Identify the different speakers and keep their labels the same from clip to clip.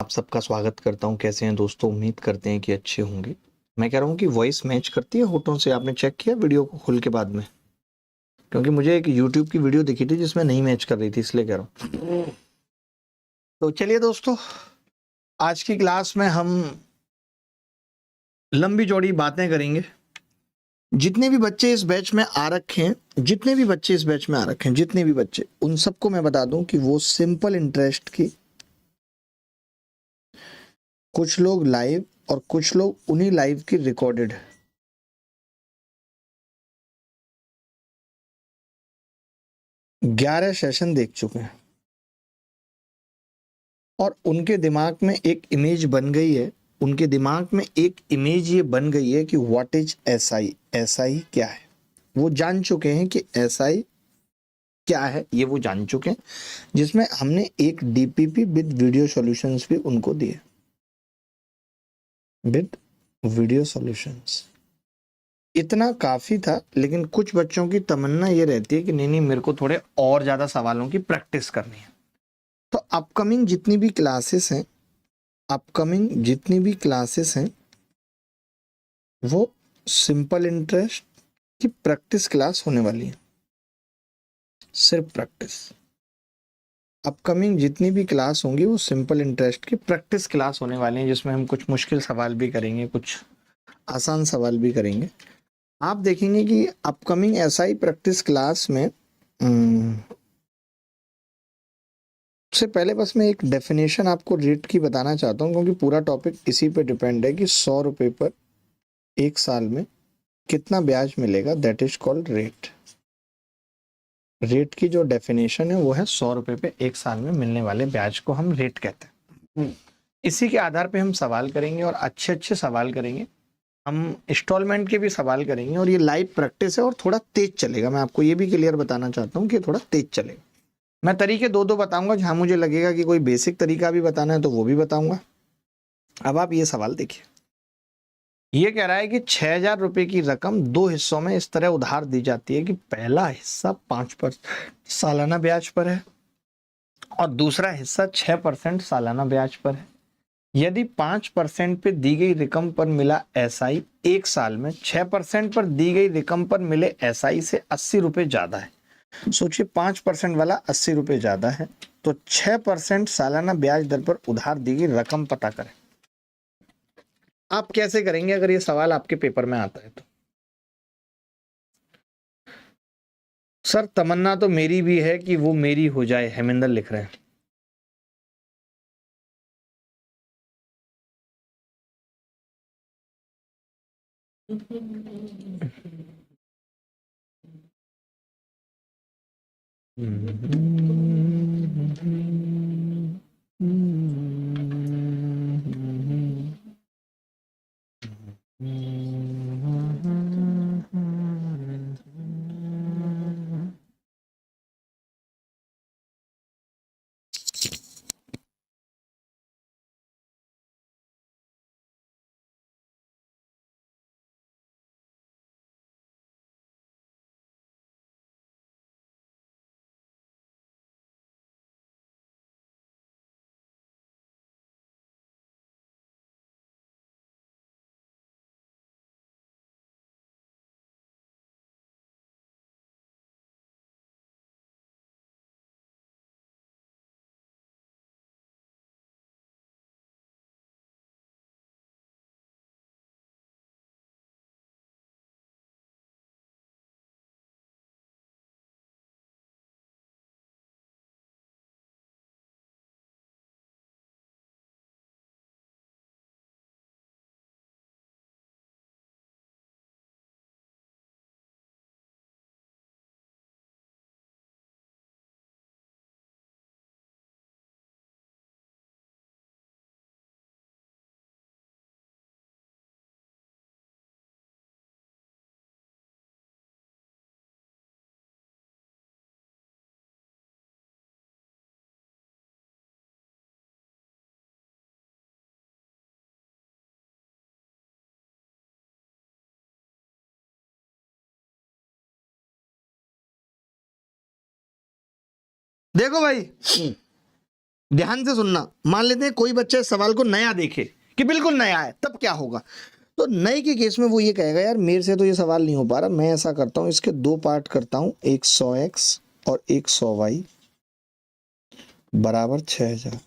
Speaker 1: आप सबका स्वागत करता हूँ। कैसे हैं दोस्तों? उम्मीद करते हैं कि अच्छे होंगे। मैं कह रहा हूँ कि वॉइस मैच करती है होठों से। आपने चेक किया वीडियो को खोल के बाद में? क्योंकि मुझे एक यूट्यूब की वीडियो दिखी थी जिसमें नहीं मैच कर रही थी, इसलिए कह रहा हूँ। तो चलिए दोस्तों, आज की क्लास में हम लंबी चौड़ी बातें करेंगे। जितने भी बच्चे इस बैच में आ रखे हैं, जितने भी बच्चे, उन सबको मैं बता दूं कि वो सिंपल इंटरेस्ट की, कुछ लोग लाइव और कुछ लोग उन्हीं लाइव की रिकॉर्डेड 11 सेशन देख चुके हैं और उनके दिमाग में एक इमेज बन गई है। उनके दिमाग में एक इमेज ये बन गई है कि व्हाट इज एसआई, एसआई क्या है। वो जान चुके हैं कि एसआई क्या है, ये वो जान चुके हैं, जिसमें हमने एक डीपीपी विद वीडियो सॉल्यूशंस भी उनको दिए, विद वीडियो सॉल्यूशंस। इतना काफी था, लेकिन कुछ बच्चों की तमन्ना ये रहती है कि नहीं नहीं, मेरे को थोड़े और ज्यादा सवालों की प्रैक्टिस करनी है। तो अपकमिंग जितनी भी क्लासेस हैं, वो सिंपल इंटरेस्ट की प्रैक्टिस क्लास होने वाली है, सिर्फ प्रैक्टिस। अपकमिंग जितनी भी क्लास होंगी वो सिंपल इंटरेस्ट की प्रैक्टिस क्लास होने वाली है, जिसमें हम कुछ मुश्किल सवाल भी करेंगे, कुछ आसान सवाल भी करेंगे। आप देखेंगे कि अपकमिंग एसआई प्रैक्टिस क्लास में से पहले बस मैं एक डेफिनेशन आपको रेट की बताना चाहता हूँ, क्योंकि पूरा टॉपिक इसी पे डिपेंड है कि 100 रुपये पर एक साल में कितना ब्याज मिलेगा। That is called rate. Rate की जो डेफिनेशन है वो है 100 रुपये पे एक साल में मिलने वाले ब्याज को हम रेट कहते हैं। इसी के आधार पे हम सवाल करेंगे और अच्छे अच्छे सवाल करेंगे। हम इंस्टॉलमेंट के भी सवाल करेंगे और ये लाइव प्रैक्टिस है और थोड़ा तेज चलेगा। मैं आपको ये भी क्लियर बताना चाहता हूँ कि थोड़ा तेज चलेगा। मैं तरीके दो दो बताऊंगा, जहां मुझे लगेगा कि कोई बेसिक तरीका भी बताना है तो वो भी बताऊंगा। अब आप ये सवाल देखिए। ये कह रहा है कि 6,000 रुपए की रकम दो हिस्सों में इस तरह उधार दी जाती है कि पहला हिस्सा 5% सालाना ब्याज पर है और दूसरा हिस्सा 6% सालाना ब्याज पर है। यदि 5% पे दी गई रकम पर मिला एसआई एक साल में 6% पर दी गई रकम पर मिले एसआई से 80 रुपए ज्यादा है। सोचिए, 5% वाला 80 रुपए ज्यादा है, तो 6% सालाना ब्याज दर पर उधार दी गई रकम पता करें। आप कैसे करेंगे अगर ये सवाल आपके पेपर में आता है तो? सर, तमन्ना तो मेरी भी है कि वो मेरी हो जाए, हेमेंद्र लिख रहे हैं। देखो भाई, ध्यान से सुनना, मान लेते हैं कोई बच्चा इस सवाल को नया देखे कि बिल्कुल नया है, तब क्या होगा? तो नए के केस में वो ये कहेगा यार मेरे से तो ये सवाल नहीं हो पा रहा, मैं ऐसा करता हूँ इसके दो पार्ट करता हूँ, एक 100x और एक 100y बराबर 6000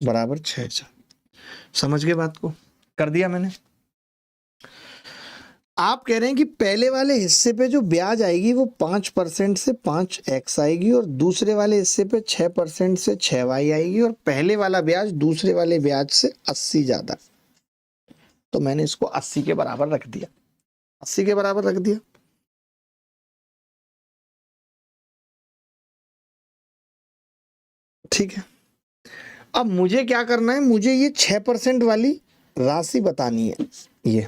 Speaker 1: बराबर 6000। समझ गए बात को? कर दिया मैंने। आप कह रहे हैं कि पहले वाले हिस्से पे जो ब्याज आएगी वो 5% से 5x आएगी और दूसरे वाले हिस्से पे 6% से 6y आएगी और पहले वाला ब्याज दूसरे वाले ब्याज से 80 ज्यादा। तो मैंने इसको 80 के बराबर रख दिया, 80 के बराबर रख दिया। ठीक है, अब मुझे क्या करना है, मुझे ये 6% वाली राशि बतानी है ये।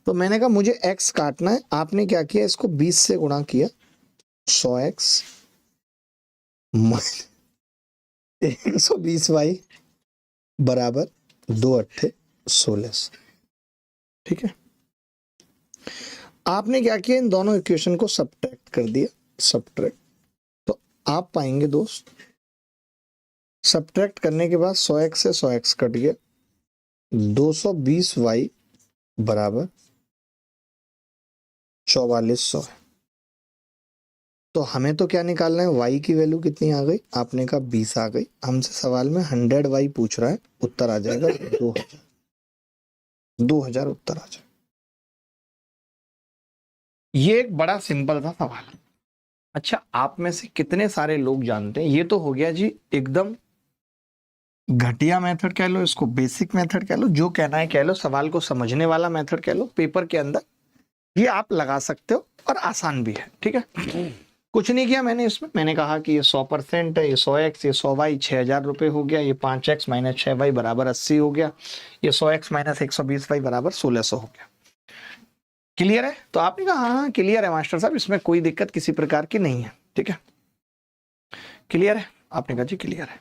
Speaker 1: तो मैंने कहा मुझे x काटना है, आपने क्या किया, इसको 20 से गुणा किया, 100x 120y बराबर 2 अट्ठे 16। ठीक है, आपने क्या किया, इन दोनों इक्वेशन को सब्ट्रैक्ट कर दिया, सब्ट्रैक्ट। तो आप पाएंगे दोस्त, सब्ट्रैक्ट करने के बाद 100x से 100x कट गया, 220y बराबर 4400 है। तो हमें तो क्या निकालना है, y की वैल्यू कितनी आ गई, आपने कहा 20 आ गई। हमसे सवाल में 100y पूछ रहा है, उत्तर आ जाएगा 2000, 2000 उत्तर आ जाएगा। ये एक बड़ा सिंपल था सवाल। अच्छा, आप में से कितने सारे लोग जानते हैं, ये तो हो गया जी एकदम घटिया मेथड कह लो, इसको बेसिक मेथड कह लो, जो कहना है कह लो, सवाल को समझने वाला मेथड कह लो, पेपर के अंदर ये आप लगा सकते हो और आसान भी है। ठीक है, कुछ नहीं किया मैंने इसमें, मैंने कहा कि ये 100% है, ये 100x, ये 100y 6000 रुपये हो गया, ये 5x माइनस 6y बराबर 80 हो गया, ये 100x माइनस 120y बराबर 1600 हो गया। क्लियर है? तो आपने कहा हाँ क्लियर है मास्टर साहब, इसमें कोई दिक्कत किसी प्रकार की नहीं है। ठीक है, क्लियर है? आपने कहा जी क्लियर है।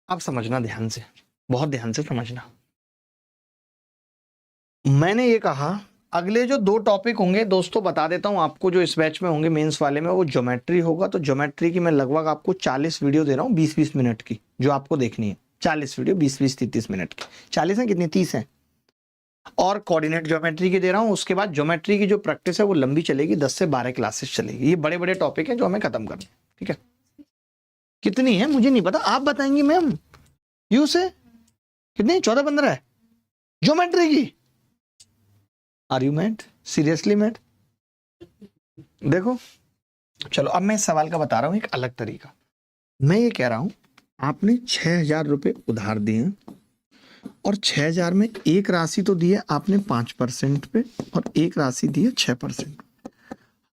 Speaker 1: आप समझना ध्यान से, बहुत ध्यान से समझना। मैंने ये कहा अगले जो 2 टॉपिक होंगे दोस्तों, बता देता हूं आपको, जो इस बैच में होंगे मेंस वाले में, वो ज्योमेट्री होगा। तो ज्योमेट्री की मैं लगभग आपको 40 वीडियो दे रहा हूं, 20-20 मिनट की, जो आपको देखनी है। 40 वीडियो 20-20 30 मिनट की, 40 है कितनी, 30 है। और कोऑर्डिनेट ज्योमेट्री की दे रहा हूं। उसके बाद ज्योमेट्री की जो प्रैक्टिस है वो लंबी चलेगी, 10 से 12 क्लासेस चलेगी। ये बड़े बड़े टॉपिक है जो हमें खत्म करना है। ठीक है, कितनी है मुझे नहीं पता, आप बताएंगे मैम। यू से कितनी, 14-15 है ज्योमेट्री की। Are you mad, seriously mad? देखो चलो, अब मैं इस सवाल का बता रहा हूं एक अलग तरीका। मैं ये कह रहा हूं आपने 6000 रुपये उधार दिए और 6000 में एक राशि तो दी है आपने 5% पे और एक राशि दी है 6%।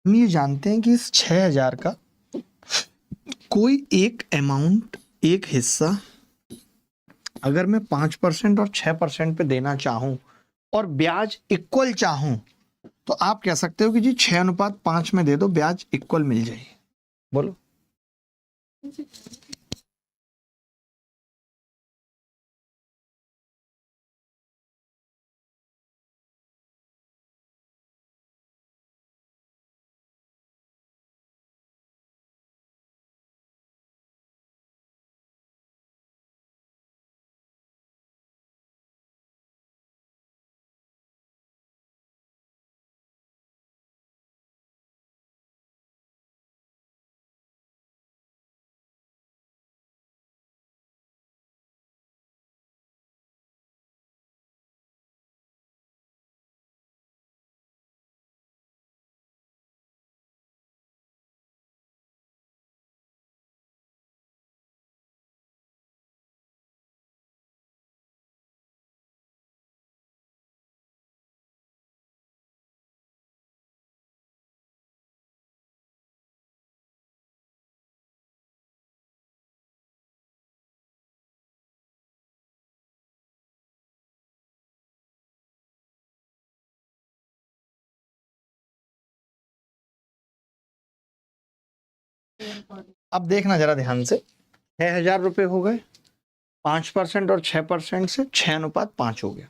Speaker 1: हम ये जानते हैं कि इस 6000 का कोई एक अमाउंट, एक हिस्सा अगर मैं 5% और 6% पे देना चाहूं और ब्याज इक्वल चाहूं, तो आप कह सकते हो कि जी 6:5 में दे दो, ब्याज इक्वल मिल जाएगी। बोलो। अब देखना जरा ध्यान से, 6000 रुपये हो गए, 5% और 6% से 6:5 हो गया।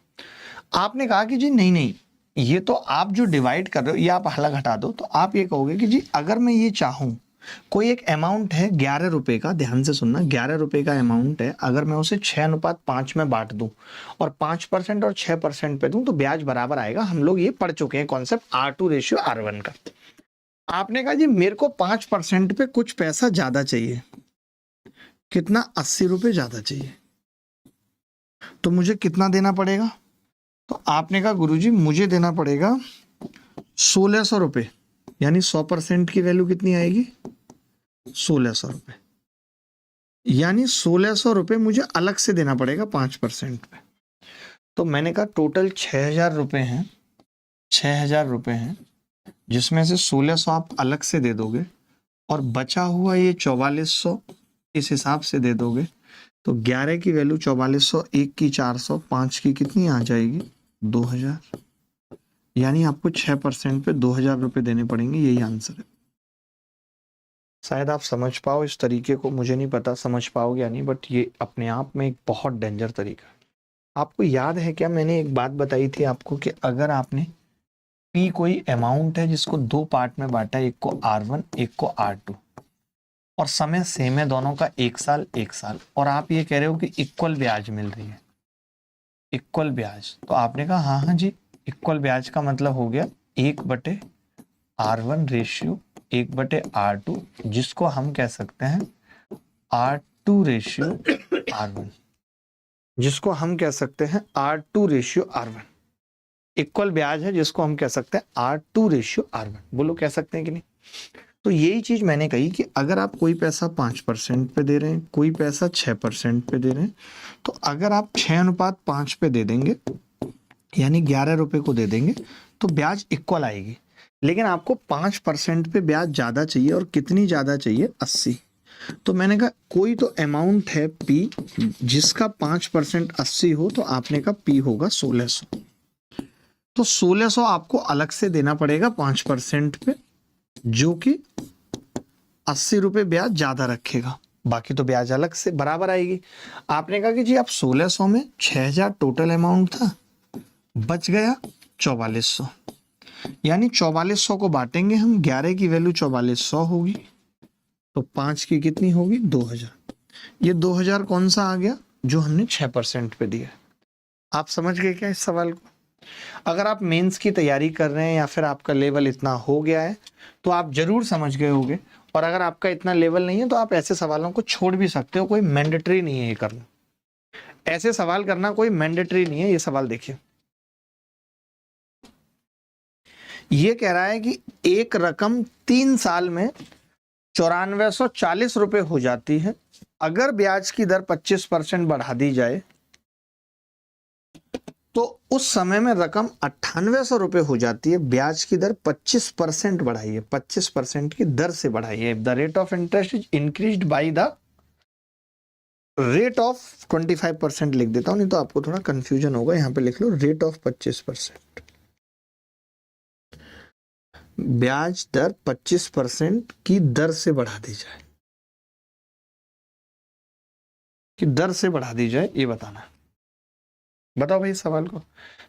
Speaker 1: आपने कहा कि जी नहीं नहीं, ये तो आप जो डिवाइड कर रहे हो ये आप अलग हटा दो। तो आप ये कहोगे कि जी अगर मैं ये चाहूं कोई एक अमाउंट है 11 रुपए का, ध्यान से सुनना, 11 रुपए का अमाउंट है, अगर मैं उसे 6:5 में बांट दूं और 5% और 6% पे दूं तो ब्याज बराबर आएगा। हम लोग ये पढ़ चुके हैं कॉन्सेप्ट R2:R1 का। आपने कहा जी मेरे को 5% पे कुछ पैसा ज्यादा चाहिए, कितना, 80 रुपए ज्यादा चाहिए, तो मुझे कितना देना पड़ेगा? तो आपने कहा गुरुजी मुझे देना पड़ेगा 1600 रुपए, यानी 100% की वैल्यू कितनी आएगी? 1600 रुपए, यानी 1600 रुपए मुझे अलग से देना पड़ेगा 5% पे। तो मैंने कहा टोटल 6000 रुपए हैं, 6000 रुपए हैं, जिसमें से 1600 आप अलग से दे दोगे और बचा हुआ ये 4400 इस हिसाब से दे दोगे। तो 11 की वैल्यू 4400, 1 की 400, 5 की कितनी आ जाएगी? 2000, यानी आपको 6% पे 2000 रुपए देने पड़ेंगे। यही आंसर है। शायद आप समझ पाओ इस तरीके को, मुझे नहीं पता समझ पाओगे या नहीं, बट ये अपने आप में एक बहुत डेंजर तरीका है। आपको याद है क्या, मैंने एक बात बताई थी आपको कि अगर आपने P कोई अमाउंट है जिसको दो पार्ट में बांटा, एक को R1 एक को R2, और समय सेम है दोनों का, 1 साल 1 साल, और आप ये कह रहे हो कि इक्वल ब्याज मिल रही है, इक्वल ब्याज। तो आपने कहा हाँ हाँ जी, इक्वल ब्याज का मतलब हो गया 1/R1 रेशियो 1/R2, जिसको हम कह सकते हैं R2:R1, जिसको हम कह सकते हैं R2:R1। इक्वल ब्याज है जिसको हम कह सकते हैं R2:R1। बोलो कह सकते हैं कि नहीं? तो यही चीज मैंने कही कि अगर आप कोई पैसा 5% पे दे रहे हैं, कोई पैसा 6% पे दे रहे हैं, तो अगर आप 6:5 पे दे देंगे, यानी 11 रुपए को दे देंगे, तो ब्याज इक्वल आएगी। लेकिन आपको 5% पे ब्याज ज्यादा चाहिए, और कितनी ज्यादा चाहिए? 80। तो मैंने कहा कोई तो अमाउंट है P जिसका 5% 80 हो, तो आपने कहा P होगा 1600। तो 1600 आपको अलग से देना पड़ेगा 5% पे, जो कि 80 रुपए ब्याज ज्यादा रखेगा, बाकी तो ब्याज अलग से बराबर आएगी। आपने कहा कि जी आप 1600 में 6000 टोटल अमाउंट था, बच गया 4400, यानी 4400 को बांटेंगे हम, 11 की वैल्यू 4400 होगी, तो 5 की कितनी होगी? 2000। ये 2000 कौन सा आ गया? जो हमने 6% पे दिया। आप समझ गए क्या इस सवाल को? अगर आप मेंस की तैयारी कर रहे हैं या फिर आपका लेवल इतना हो गया है तो आप जरूर समझ गए होंगे, और अगर आपका इतना लेवल नहीं है तो आप ऐसे सवालों को छोड़ भी सकते हो, कोई मैंडेटरी नहीं है ये करना। ऐसे सवाल करना कोई मैंडेटरी नहीं है। ये सवाल देखिए, ये कह रहा है कि एक रकम 3 साल में 9440 रुपए हो जाती है, अगर ब्याज की दर 25% बढ़ा दी जाए तो उस समय में रकम 9800 रुपए हो जाती है। ब्याज की दर 25% बढ़ाइए, 25% की दर से बढ़ाइए। The rate of interest is increased by the rate of 25%। लिख देता हूं, नहीं तो आपको थोड़ा कंफ्यूजन होगा। यहां पे लिख लो रेट ऑफ 25%। ब्याज दर 25% की दर से बढ़ा दी जाए, कि दर से बढ़ा दी जाए, ये बताना। बताओ भाई इस सवाल को।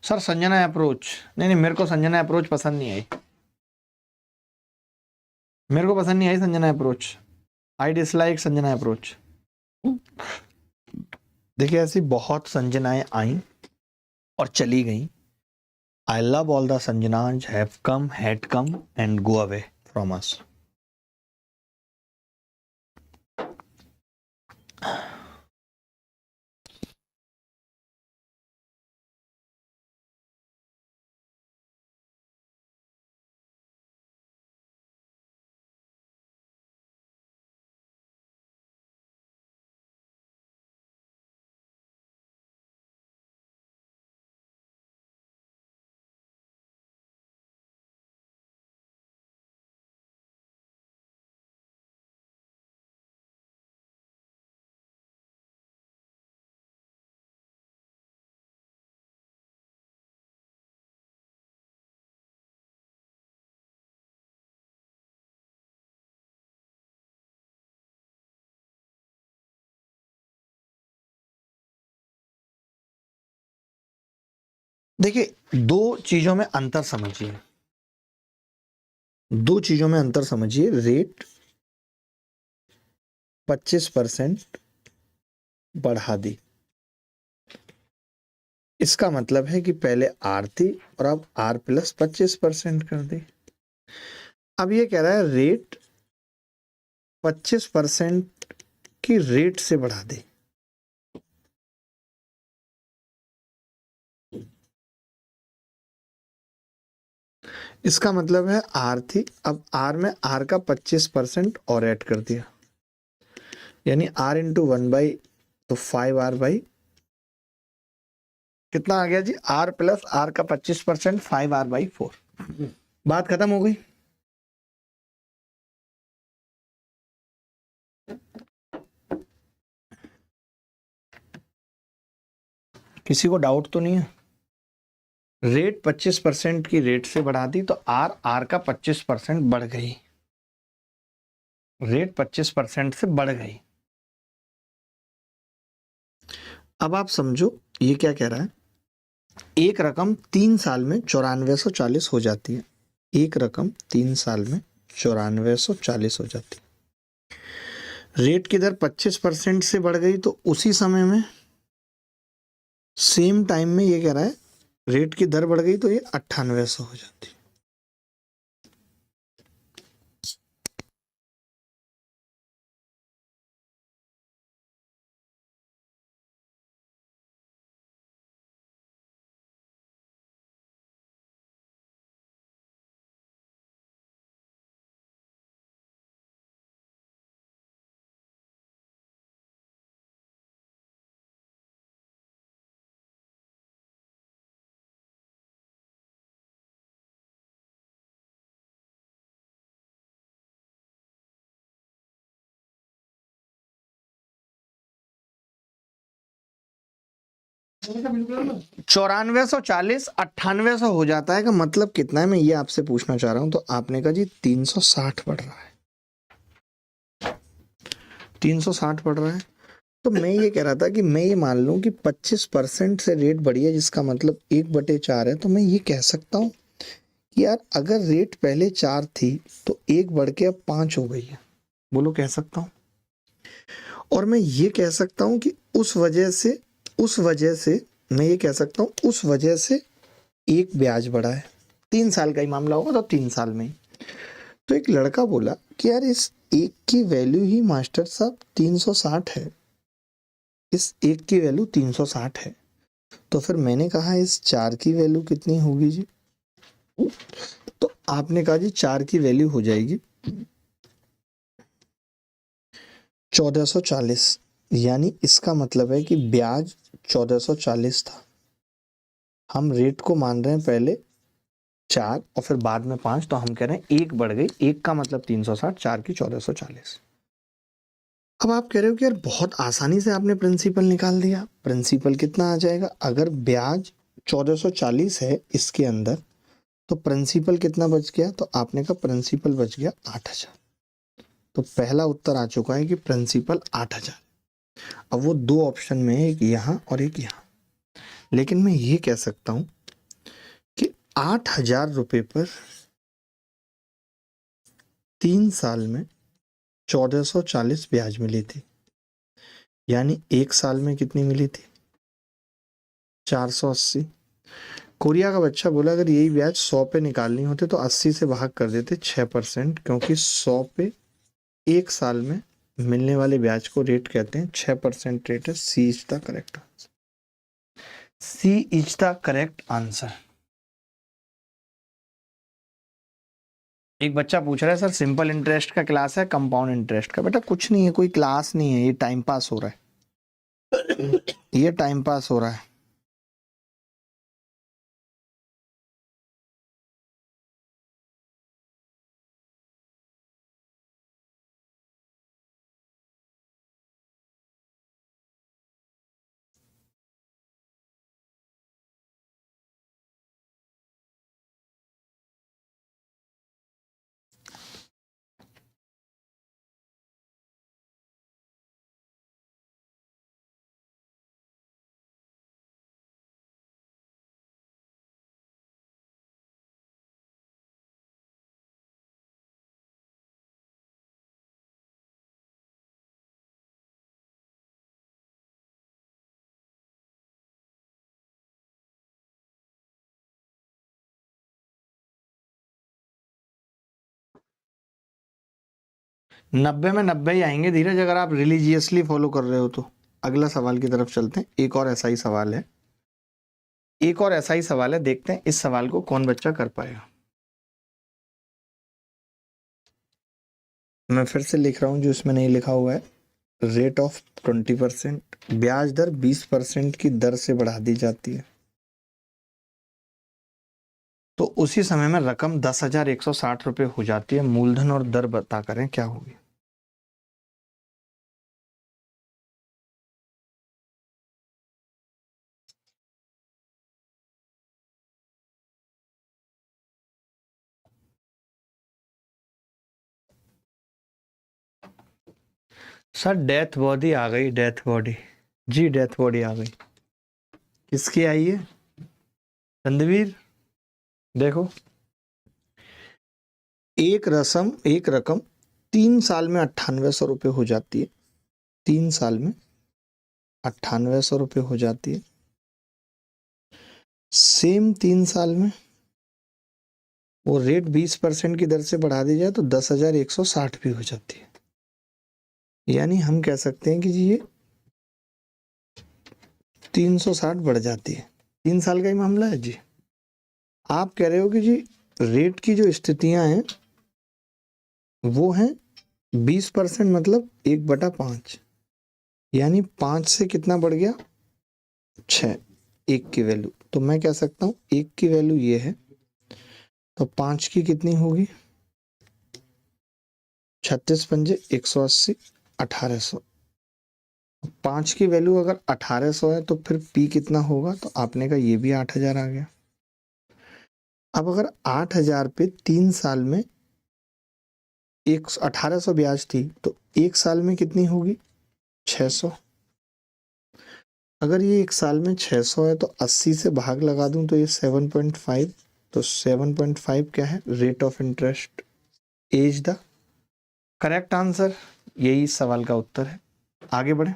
Speaker 1: सर संजना अप्रोच, नहीं नहीं, मेरे को संजना अप्रोच पसंद नहीं आई, मेरे को पसंद नहीं आई Sanjana approach. I dislike Sanjana approach. देखिए ऐसी बहुत संजनाएं आई और चली गई। I love all the Sanjanas have come, had come and go away from us. देखिए दो चीजों में अंतर समझिए, दो चीजों में अंतर समझिए। रेट 25% बढ़ा दी। इसका मतलब है कि पहले आर थी और अब आर प्लस 25% कर दी। अब ये कह रहा है रेट 25% की रेट से बढ़ा दी। इसका मतलब है आर थी, अब आर में आर का 25% और ऐड कर दिया, यानी आर इंटू 1/, तो 5r बाई कितना आ गया जी, आर प्लस आर का 25%, 5r/4। बात खत्म हो गई। किसी को डाउट तो नहीं है? रेट 25% की रेट से बढ़ा दी तो आर आर का 25% बढ़ गई, रेट 25% से बढ़ गई। अब आप समझो ये क्या कह रहा है, एक रकम 3 साल में 9440 हो जाती है। एक रकम 3 साल में 9440 हो जाती है। रेट की दर 25% से बढ़ गई तो उसी समय में सेम टाइम में ये कह रहा है रेट की दर बढ़ गई तो ये 9800 हो जाती है। बिल्कुल 9440 9800 हो जाता है, का मतलब कितना है, मैं ये आपसे पूछना चाह रहा हूं। तो आपने कहा जी 360 पड़ रहा है, 360 पड़ रहा है। तो मैं ये कह रहा था कि मैं ये मान लूं कि 25% से रेट बढ़ी है, जिसका मतलब 1/4 है। तो मैं ये कह सकता हूं कि यार अगर रेट पहले 4 थी तो 1 बढ़ के अब 5 हो गई है। बोलो, कह सकता हूं। और मैं ये कह सकता हूं कि उस वजह से मैं ये कह सकता हूं उस वजह से एक ब्याज बढ़ा है। 3 साल का ही मामला होगा तो 3 साल में ही। तो एक लड़का बोला कि यार इस एक की वैल्यू ही मास्टर साहब 360 है, इस एक की वैल्यू 360 है। तो फिर मैंने कहा इस 4 की वैल्यू कितनी होगी जी? तो आपने कहा जी 4 की वैल्यू हो जाएगी 1440, यानी इसका मतलब है कि ब्याज 1440 था। हम रेट को मान रहे हैं पहले 4 और फिर बाद में 5, तो हम कह रहे हैं 1 बढ़ गई, 1 का मतलब 360, 4 की 1440। अब आप कह रहे हो कि यार बहुत आसानी से आपने प्रिंसिपल निकाल दिया। प्रिंसिपल कितना आ जाएगा? अगर ब्याज 1440 है इसके अंदर, तो प्रिंसिपल कितना बच गया? तो आपने कहा प्रिंसिपल बच गया 8000। तो पहला उत्तर आ चुका है कि प्रिंसिपल 8000। अब वो दो ऑप्शन में है, एक यहाँ और एक यहाँ। लेकिन मैं ये कह सकता हूं कि 8000 रुपये पर 3 साल में 1440 ब्याज मिली थी, यानी 1 साल में कितनी मिली थी? 480। कोरिया का बच्चा बोला अगर यही ब्याज 100 पे निकालनी होती तो 80 से भाग कर देते 6%, क्योंकि 100 पे 1 साल में मिलने वाले ब्याज को रेट कहते हैं। 6% रेट है। C is the correct answer. C is the correct answer. एक बच्चा पूछ रहा है सर सिंपल इंटरेस्ट का क्लास है कंपाउंड इंटरेस्ट का? बेटा कुछ नहीं है, कोई क्लास नहीं है, ये टाइम पास हो रहा है, ये टाइम पास हो रहा है। 90 में 90 ही आएंगे धीरज, अगर आप रिलीजियसली फॉलो कर रहे हो तो। अगला सवाल की तरफ चलते हैं। एक और ऐसा ही सवाल है, एक और ऐसा ही सवाल है, देखते हैं इस सवाल को कौन बच्चा कर पाएगा। मैं फिर से लिख रहा हूं जो इसमें नहीं लिखा हुआ है। रेट ऑफ 20%, ब्याज दर 20% की दर से बढ़ा दी जाती है, तो उसी समय में रकम 10,160 रुपये हो जाती है। मूलधन और दर बता करें क्या होगी। सर डेथ बॉडी आ गई, डेथ बॉडी जी, डेथ बॉडी आ गई। किसकी आई है चंद्रवीर? देखो, एक रकम 3 साल में 9800 रुपये हो जाती है। 3 साल में 9800 रुपये हो जाती है। सेम 3 साल में वो रेट 20% की दर से बढ़ा दी जाए तो 10,160 भी हो जाती है। यानी हम कह सकते हैं कि जी ये 360 बढ़ जाती है। 3 साल का ही मामला है जी। आप कह रहे हो कि जी रेट की जो स्थितियां हैं वो हैं 20%, मतलब 1/5, यानी 5 से कितना बढ़ गया 6, 1 की वैल्यू। तो मैं कह सकता हूं 1 की वैल्यू ये है, तो 5 की कितनी होगी 36 पंजे 180, 1800। 5 की वैल्यू अगर 1800 है तो फिर पी कितना होगा, तो आपने कहा ये भी 8000 आ गया। अब अगर 8000 पे 3 साल में 1800 ब्याज थी तो 1 साल में कितनी होगी 600। अगर ये 1 साल में 600 है तो 80 से भाग लगा दूं तो ये 7.5, तो 7.5 क्या है rate of interest as the correct answer. यही इस सवाल का उत्तर है। आगे बढ़े।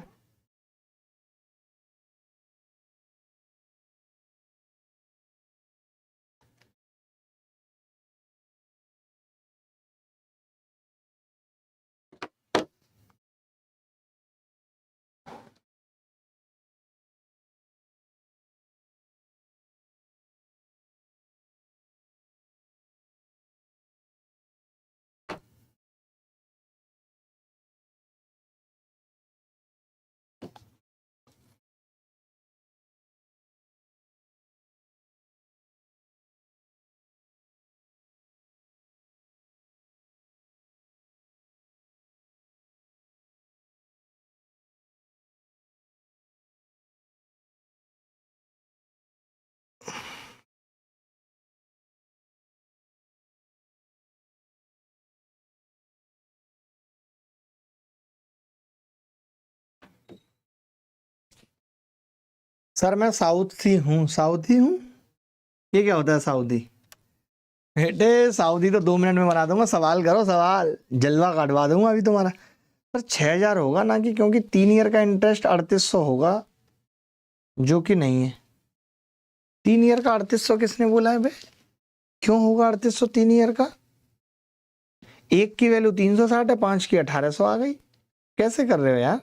Speaker 1: सर मैं साउथी हूँ, साउथी हूँ। ये क्या होता है साउथी? बेटे साउथी तो 2 मिनट में बना दूंगा। सवाल करो, सवाल जलवा काटवा दूंगा अभी तुम्हारा। पर 6,000 होगा ना, कि क्योंकि 3 ईयर का इंटरेस्ट 3800 होगा, जो कि नहीं है। 3 ईयर का 3800 किसने बोला है बे? क्यों होगा 3800 3 ईयर का? 1 की वैल्यू 360 है, 5 की 1800 आ गई। कैसे कर रहे हो यार?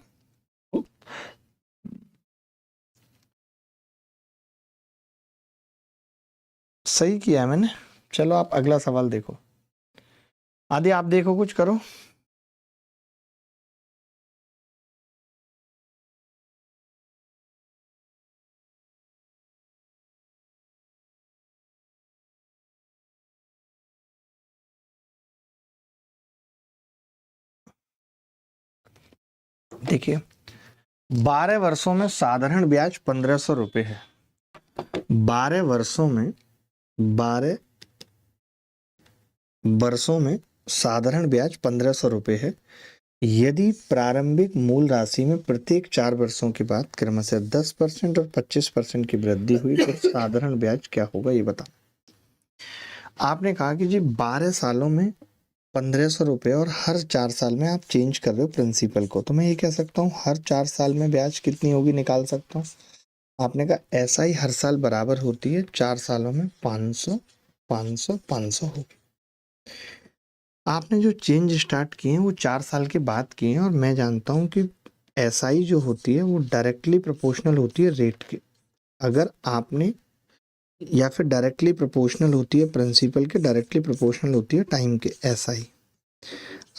Speaker 1: सही किया है मैंने। चलो आप अगला सवाल देखो। आदि आप देखो, कुछ करो। देखिए 12 वर्षों में साधारण ब्याज 1500 रुपये है। 12 वर्षों में, 12 वर्षों में साधारण ब्याज 1500 रुपये है। यदि प्रारंभिक मूल राशि में प्रत्येक 4 वर्षों के बाद क्रमशः 10% और 25% की वृद्धि हुई तो साधारण ब्याज क्या होगा, ये बताओ। आपने कहा कि जी 12 सालों में 1500 रुपये और हर 4 साल में आप चेंज कर रहे हो प्रिंसिपल को, तो मैं ये कह सकता हूँ हर 4 साल में ब्याज कितनी होगी निकाल सकता हूँ। आपने कहा ऐसा ही हर साल बराबर होती है, 4 सालों में 500 500 500 होगी। आपने जो चेंज स्टार्ट किए हैं वो 4 साल के बाद किए हैं, और मैं जानता हूँ कि एसआई जो होती है वो डायरेक्टली प्रोपोर्शनल होती है रेट के। अगर आपने, या फिर डायरेक्टली प्रोपोर्शनल होती है प्रिंसिपल के, डायरेक्टली प्रोपोर्शनल होती है टाइम के, एसआई।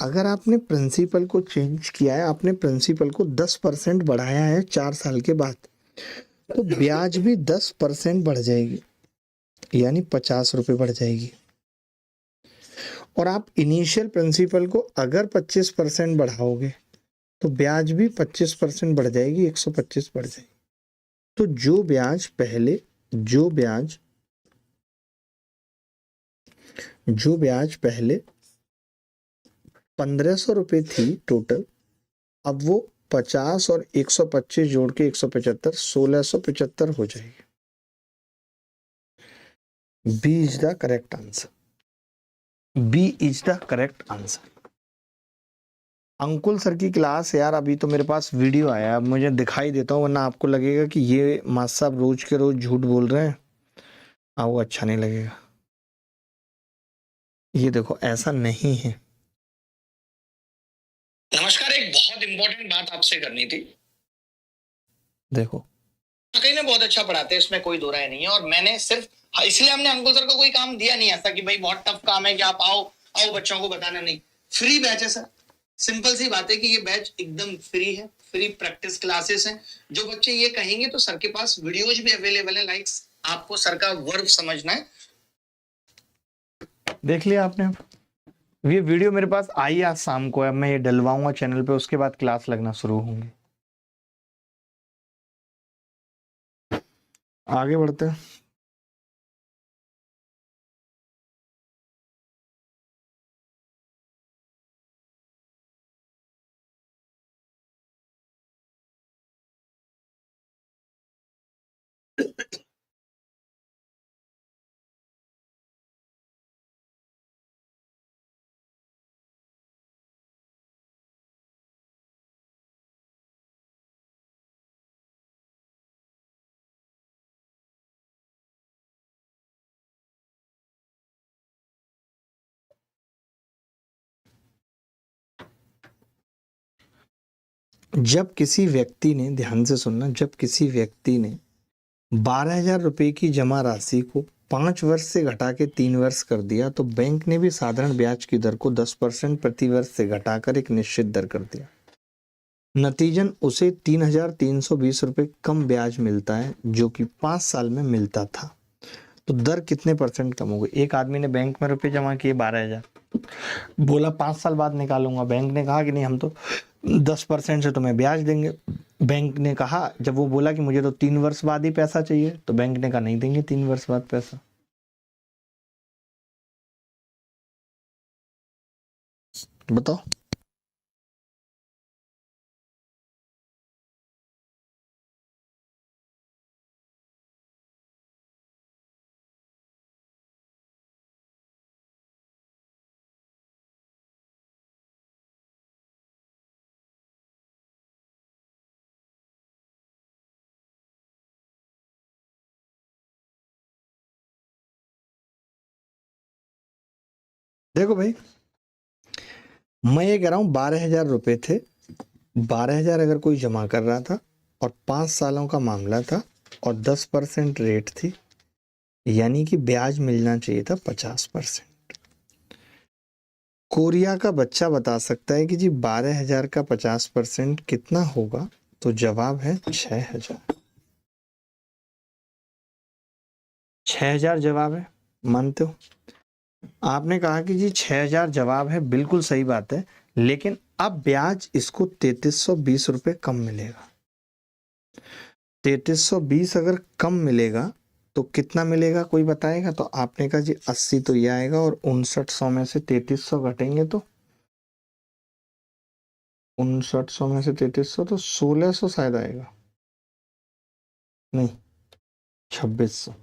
Speaker 1: अगर आपने प्रिंसिपल को चेंज किया है, आपने प्रिंसिपल को 10% बढ़ाया है 4 साल के बाद, तो ब्याज भी 10% बढ़ जाएगी, यानी 50 रुपये बढ़ जाएगी। और आप इनिशियल प्रिंसिपल को अगर 25% बढ़ाओगे तो ब्याज भी 25% बढ़ जाएगी, 125 बढ़ जाएगी। तो जो ब्याज पहले, जो ब्याज 1500 रुपये थी टोटल, अब वो 50 और 125 जोड़ के 175, 1675 हो जाएगी। B is the correct answer. B is the correct answer. Ankul sir की क्लास, यार अभी तो मेरे पास वीडियो आया, अब मुझे दिखाई देता हूँ, वरना आपको लगेगा कि ये मास्टर साहब रोज के रोज झूठ बोल रहे हैं, वो अच्छा नहीं लगेगा। ये देखो, ऐसा नहीं है।
Speaker 2: नमस्कार, एक बहुत इंपॉर्टेंट बात आपसे करनी थी।
Speaker 1: देखो,
Speaker 2: कहीं ने बहुत अच्छा पढ़ाते हैं, इसमें कोई दो राय नहीं है। और मैंने सिर्फ इसलिए हमने अंकुल सर को कोई काम दिया नहीं ऐसा कि भाई बहुत टफ काम है कि आप आओ आओ बच्चों को बताना, नहीं। फ्री बैच है सर। सिंपल सी बात है कि ये बैच एकदम फ्री है, फ्री प्रैक्टिस क्लासेस हैं। जो बच्चे ये कहेंगे तो सर के पास वीडियोज भी अवेलेबल है। लाइक आपको सर का वर्ब समझना है।
Speaker 1: देख लिया आपने। ये वीडियो मेरे पास आई आज शाम को है, मैं ये डलवाऊंगा चैनल पे, उसके बाद क्लास लगना शुरू होंगे। आगे बढ़ते हैं। जब किसी व्यक्ति ने, ध्यान से सुनना, जब किसी व्यक्ति ने 12,000 रुपये की जमा राशि को 5 वर्ष से घटा के 3 वर्ष कर दिया, तो बैंक ने भी साधारण ब्याज की दर को 10% प्रति वर्ष से घटाकर एक निश्चित दर कर दिया। नतीजन उसे 3,320 रुपये कम ब्याज मिलता है, जो कि 5 साल में मिलता था। तो दर कितने परसेंट कम हो गई? एक आदमी ने बैंक में रुपए जमा किए 12,000, बोला 5 साल बाद निकालूंगा। बैंक ने कहा कि नहीं, हम तो 10% से तुम्हें ब्याज देंगे। बैंक ने कहा, जब वो बोला कि मुझे तो 3 वर्ष बाद ही पैसा चाहिए, तो बैंक ने कहा नहीं देंगे 3 वर्ष बाद पैसा। बताओ। देखो भाई, मैं ये कह रहा हूं 12,000 रुपये थे, 12,000 अगर कोई जमा कर रहा था और 5 सालों का मामला था और 10% रेट थी, यानी कि ब्याज मिलना चाहिए था 50%। कोरिया का बच्चा बता सकता है कि जी 12,000 का 50% कितना होगा? तो जवाब है 6,000। 6,000 जवाब है, मानते हो? आपने कहा कि जी 6,000 जवाब है, बिल्कुल सही बात है, लेकिन अब ब्याज इसको 3,320 रुपये कम मिलेगा। 3,320 अगर कम मिलेगा तो कितना मिलेगा, कोई बताएगा? तो आपने कहा जी 80, तो ये आएगा, और 5900 में से 3,300 घटेंगे तो 5900 में से 3,300 तो 1,600 शायद आएगा, नहीं 2,600।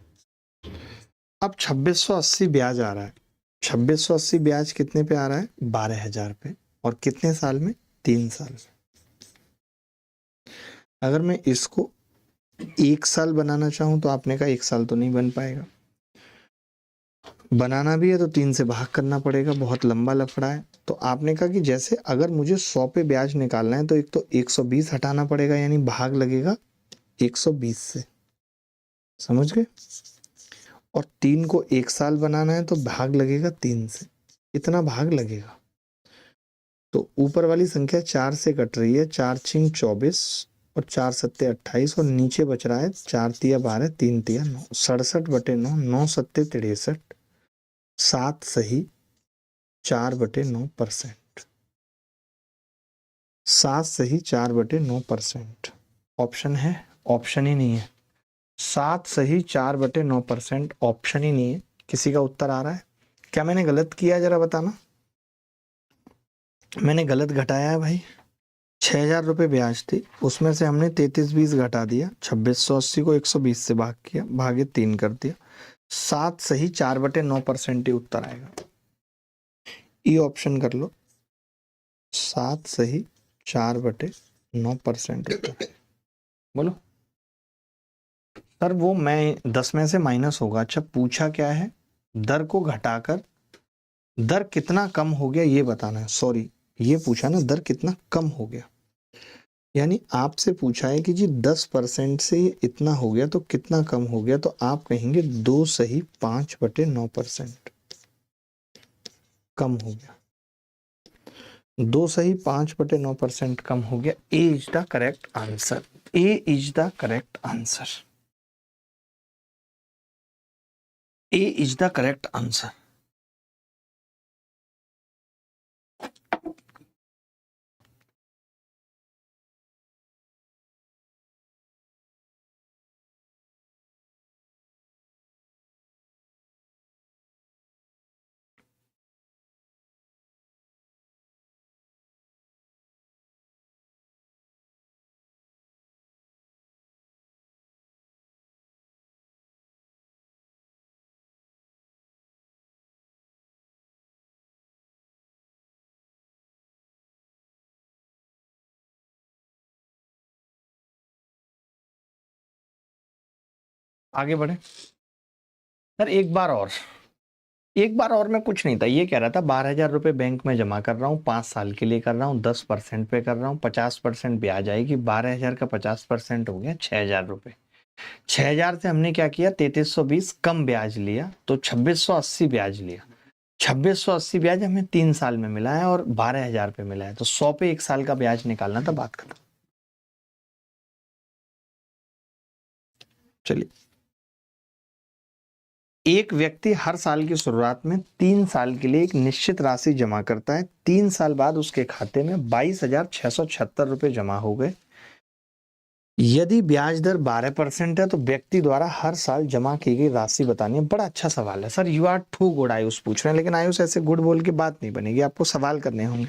Speaker 1: अब 2,680 ब्याज आ रहा है। 2,680 ब्याज कितने पे आ रहा है? 12,000 पे। और कितने साल में? 3 साल में। अगर मैं इसको 1 साल बनाना चाहूं तो आपने कहा 1 साल तो नहीं बन पाएगा। बनाना भी है तो 3 से भाग करना पड़ेगा, बहुत लंबा लफड़ा है। तो आपने कहा कि जैसे अगर मुझे 100 पे ब्याज निकालना है तो एक तो 120 हटाना पड़ेगा, यानी भाग लगेगा 120 से, समझ गए? और 3 को 1 साल बनाना है तो भाग लगेगा 3 से, इतना भाग लगेगा। तो ऊपर वाली संख्या 4 से कट रही है, 4 छिंग 24 और 4 सत्ते 28, और नीचे बच रहा है 4 तिया 12, 3 तिया 9, 67/9, 9 सत्ते 63, 7 सही 4/9%, 7 सही 4/9%। ऑप्शन है? ऑप्शन ही नहीं है। 7 सही 4/9%, ऑप्शन ही नहीं है। किसी का उत्तर आ रहा है? क्या मैंने गलत किया, जरा बताना। मैंने गलत घटाया है भाई। 6,000 रुपये ब्याज थी, उसमें से हमने 33/20 घटा दिया, 2680 को 120 से भाग किया, भागे 3 कर दिया। 7 सही 4/9% ही उत्तर आएगा। ई ऑप्शन कर लो, 7 सही 4/9% उत्तर है। बोलो सर, वो मैं 10 में से माइनस होगा। अच्छा, पूछा क्या है? दर को घटाकर दर कितना कम हो गया ये बताना है। सॉरी, ये पूछा ना दर कितना कम हो गया, यानी आपसे पूछा है कि जी 10% से ये इतना हो गया तो कितना कम हो गया, तो आप कहेंगे 2 सही 5/9% कम हो गया। 2 सही 5/9% कम हो गया। A is the correct answer. A is the correct answer. A is the correct answer. आगे बढ़े सर। एक बार और मैं कुछ नहीं था, ये कह रहा था 12,000 रुपये बैंक में जमा कर रहा हूँ, 5 साल के लिए कर रहा हूँ, 10% पे कर रहा हूँ, 50% ब्याज आएगी। 12,000 का 50% हो गया 6,000 रुपये। 6,000 से हमने क्या किया, 3320 कम ब्याज लिया, तो 2680 ब्याज लिया। 2680 ब्याज हमें 3 साल में मिला है और 12,000 पे मिला है, तो 100 पे 1 साल का ब्याज निकालना था, बात खत्म। चलिए, एक व्यक्ति हर साल की शुरुआत में 3 साल के लिए एक निश्चित राशि जमा करता है। 3 साल बाद उसके खाते में 22,676 रुपए जमा हो गए। यदि ब्याज दर 12% है तो व्यक्ति द्वारा हर साल जमा की गई राशि बतानी है। बड़ा अच्छा सवाल है sir. You are too good Ayush पूछ रहे हैं, लेकिन आयुष ऐसे गुड बोल के बात नहीं बनेगी, आपको सवाल करने होंगे।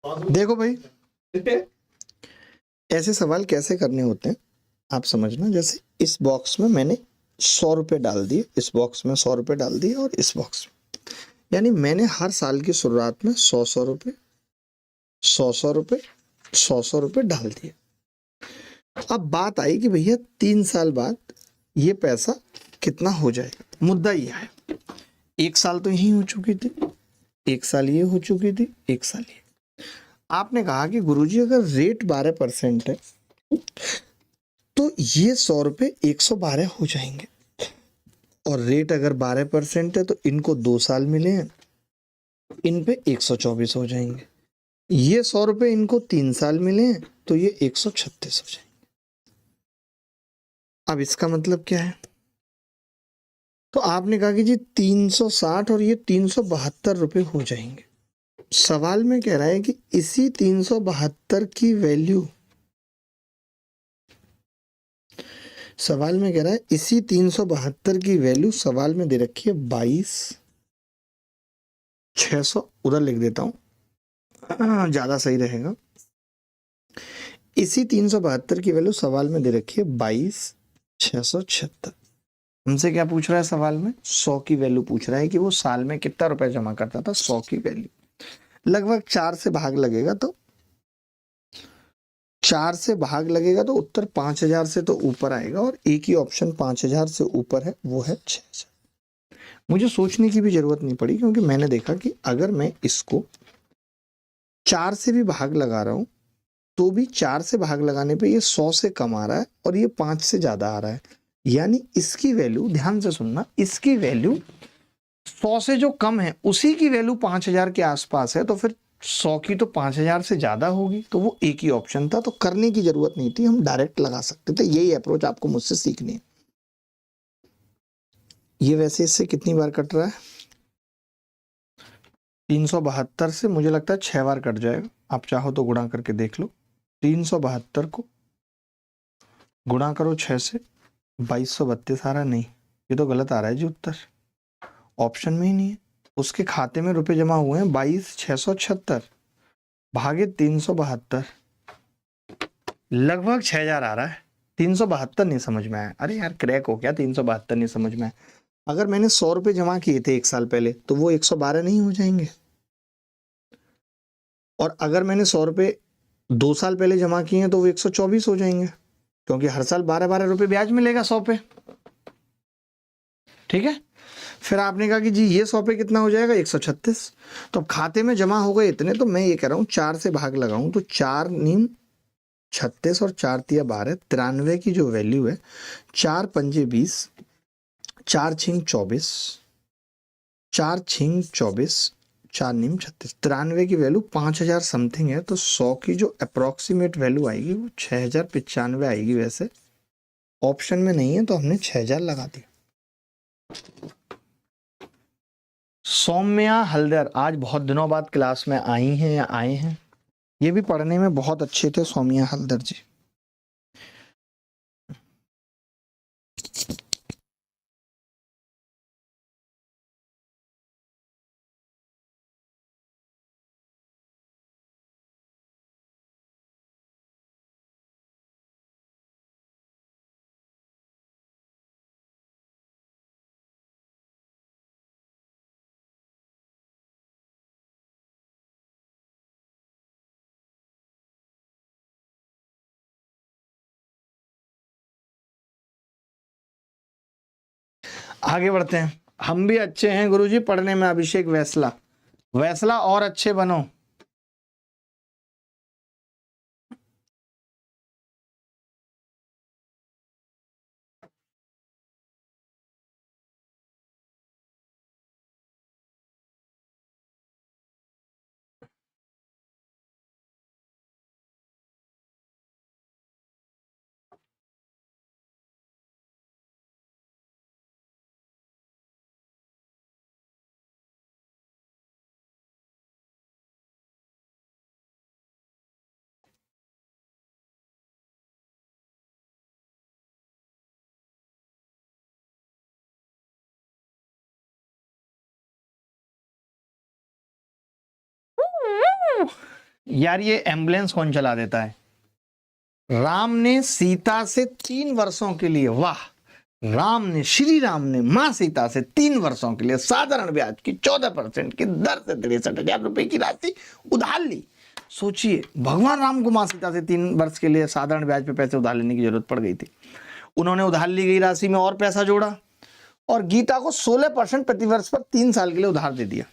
Speaker 1: देखो भाई, ऐसे सवाल कैसे करने होते हैं आप समझना। जैसे इस बॉक्स में मैंने 100 रुपये डाल दिए, इस बॉक्स में 100 रुपये डाल दिए, और इस बॉक्स में, यानी मैंने हर साल की शुरुआत में 100 100 रुपये, 100 100 रुपये, 100 100 रुपये डाल दिए। अब बात आई कि भैया 3 साल बाद ये पैसा कितना हो जाएगा। मुद्दा ये है, 1 साल तो यही हो चुकी थी, 1 साल ये हो चुकी थी, 1 साल ये। आपने कहा कि गुरुजी अगर रेट 12% है तो ये 100 रुपये 112 हो जाएंगे, और रेट अगर 12% है तो इनको 2 साल मिले हैं, इन पे 124 हो जाएंगे। ये 100 रुपये इनको 3 साल मिले हैं तो ये 136 हो जाएंगे। अब इसका मतलब क्या है? तो आपने कहा कि जी 360 और ये 372 रुपये हो जाएंगे। सवाल में कह रहा है कि इसी 372 की वैल्यू, सवाल में कह रहा है इसी 372 की वैल्यू सवाल में दे रखी है 22,600, उधर लिख देता हूं, ज्यादा सही रहेगा। इसी 372 की वैल्यू सवाल में दे रखी है 22,676। हमसे क्या पूछ रहा है सवाल में? 100 की वैल्यू पूछ रहा है कि वो साल में कितना रुपए जमा करता था। 100 की वैल्यू लगभग 4 से भाग लगेगा, तो 4 से भाग लगेगा तो उत्तर 5,000 से तो ऊपर आएगा, और एक ही ऑप्शन 5,000 से ऊपर है, वो है 6,000। मुझे सोचने की भी जरूरत नहीं पड़ी, क्योंकि मैंने देखा कि अगर मैं इसको 4 से भी भाग लगा रहा हूं तो भी 4 से भाग लगाने पे ये 100 से कम आ रहा है और ये 5 से ज्यादा आ रहा है। यानी इसकी वैल्यू, ध्यान से सुनना, इसकी वैल्यू 100 से जो कम है उसी की वैल्यू 5,000 के आसपास है, तो फिर 100 की तो 5,000 से ज्यादा होगी, तो वो एक ही ऑप्शन था। तो करने की जरूरत नहीं थी, हम डायरेक्ट लगा सकते थे। यही अप्रोच आपको मुझसे सीखनी है। ये वैसे इससे कितनी बार कट रहा है? 372 से मुझे लगता है 6 बार कट जाएगा। आप चाहो तो गुणा करके देख लो। 372 को गुणा करो 6 से, 2232 आ रहा है। नहीं, ये तो गलत आ रहा है जी, उत्तर ऑप्शन में ही नहीं है। उसके खाते में रुपए जमा हुए हैं 22,676 भागे 372, लगभग 6,000 आ रहा है। 372 नहीं समझ में आया। अरे यार क्रैक हो गया, 372 नहीं समझ में आया। अगर मैंने 100 रुपये जमा किए थे 1 साल पहले तो वो 112 नहीं हो जाएंगे, और अगर मैंने 100 रुपये 2 साल पहले जमा किए हैं तो वो 124 हो जाएंगे, क्योंकि हर साल 12-12 रुपये ब्याज मिलेगा 100 पे। ठीक है, फिर आपने कहा कि जी ये 100 पे कितना हो जाएगा? 136। तो अब खाते में जमा हो गए इतने, तो मैं ये कह रहा हूँ 4 से भाग लगाऊं तो 4 नीम 36 और 4 तिया 12, 93 की जो वैल्यू है, 4 पंजे 20, 4 छिंग 24, 4 छिंग 24, 4 नीम 36, 93 की वैल्यू 5,000 समथिंग है। तो 100 की जो अप्रोक्सीमेट वैल्यू आएगी वो 6,095 आएगी। वैसे ऑप्शन में नहीं है तो हमने 6,000 लगा दिया। सौम्या हल्दर आज बहुत दिनों बाद क्लास में आई हैं या आए हैं। ये भी पढ़ने में बहुत अच्छे थे, सौम्या हल्दर जी। आगे बढ़ते हैं। हम भी अच्छे हैं गुरुजी पढ़ने में। अभिषेक वैसला, वैसला और अच्छे बनो। यार ये एम्बुलेंस कौन चला देता है? राम ने सीता से 3 वर्षों के लिए, वाह, राम ने, श्री राम ने मां सीता से 3 वर्षों के लिए साधारण ब्याज की 14% की दर से 63,000 रुपए की राशि उधार ली। सोचिए, भगवान राम को मां सीता से 3 वर्ष के लिए साधारण ब्याज पे पैसे उधार लेने की जरूरत पड़ गई थी। उन्होंने उधार ली गई राशि में और पैसा जोड़ा और गीता को 16% प्रति वर्ष पर 3 साल के लिए उधार दे दिया।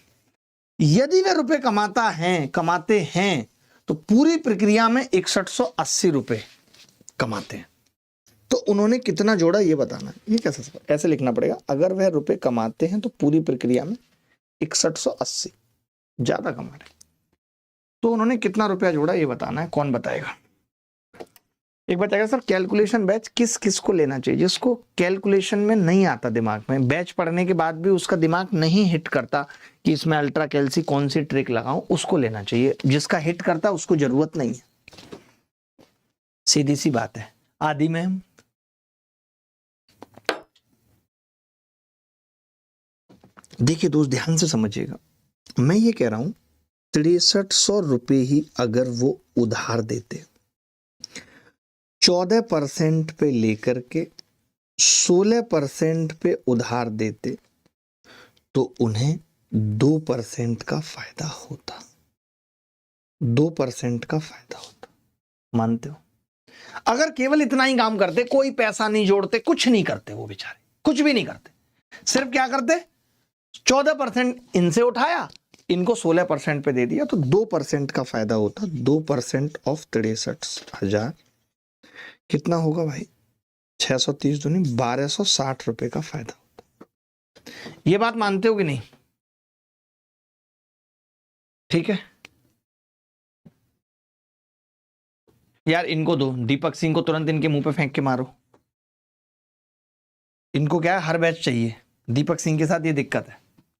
Speaker 1: यदि वे रुपए कमाते हैं तो पूरी प्रक्रिया में 6180 रुपए कमाते हैं। तो उन्होंने कितना जोड़ा ये बताना है। ये कैसे ऐसे लिखना पड़ेगा, अगर वह रुपए कमाते हैं तो पूरी प्रक्रिया में 6180, ज्यादा कमा रहे, तो उन्होंने कितना रुपया जोड़ा ये बताना है। कौन बताएगा? एक बताएगा सर कैलकुलेशन बैच किस किस को लेना चाहिए? जिसको कैलकुलेशन में नहीं आता दिमाग में, बैच पढ़ने के बाद भी उसका दिमाग नहीं हिट करता कि इसमें अल्ट्रा कैल्सी कौन सी ट्रिक लगाऊं, उसको लेना चाहिए। जिसका हिट करता उसको जरूरत नहीं है, सीधी सी बात है। आदि मैम, देखिए दोस्त ध्यान से समझिएगा, मैं ये कह रहा हूं 6300 रुपए ही अगर वो उधार देते, 14% पे लेकर के 16% पे उधार देते, तो उन्हें 2% का फायदा होता। 2% का फायदा होता, मानते हो? अगर केवल इतना ही काम करते, कोई पैसा नहीं जोड़ते, कुछ नहीं करते, वो बेचारे कुछ भी नहीं करते, सिर्फ क्या करते, 14% इनसे उठाया, इनको 16% पे दे दिया, तो 2% का फायदा होता। 2% ऑफ 63,000 कितना होगा भाई? 630 दूनी 1260 रुपए का फायदा होता। ये बात मानते हो कि नहीं? ठीक है यार, इनको दो, दीपक सिंह को तुरंत इनके मुंह पे फेंक के मारो। इनको क्या है, हर बैच चाहिए। दीपक सिंह के साथ ये दिक्कत है,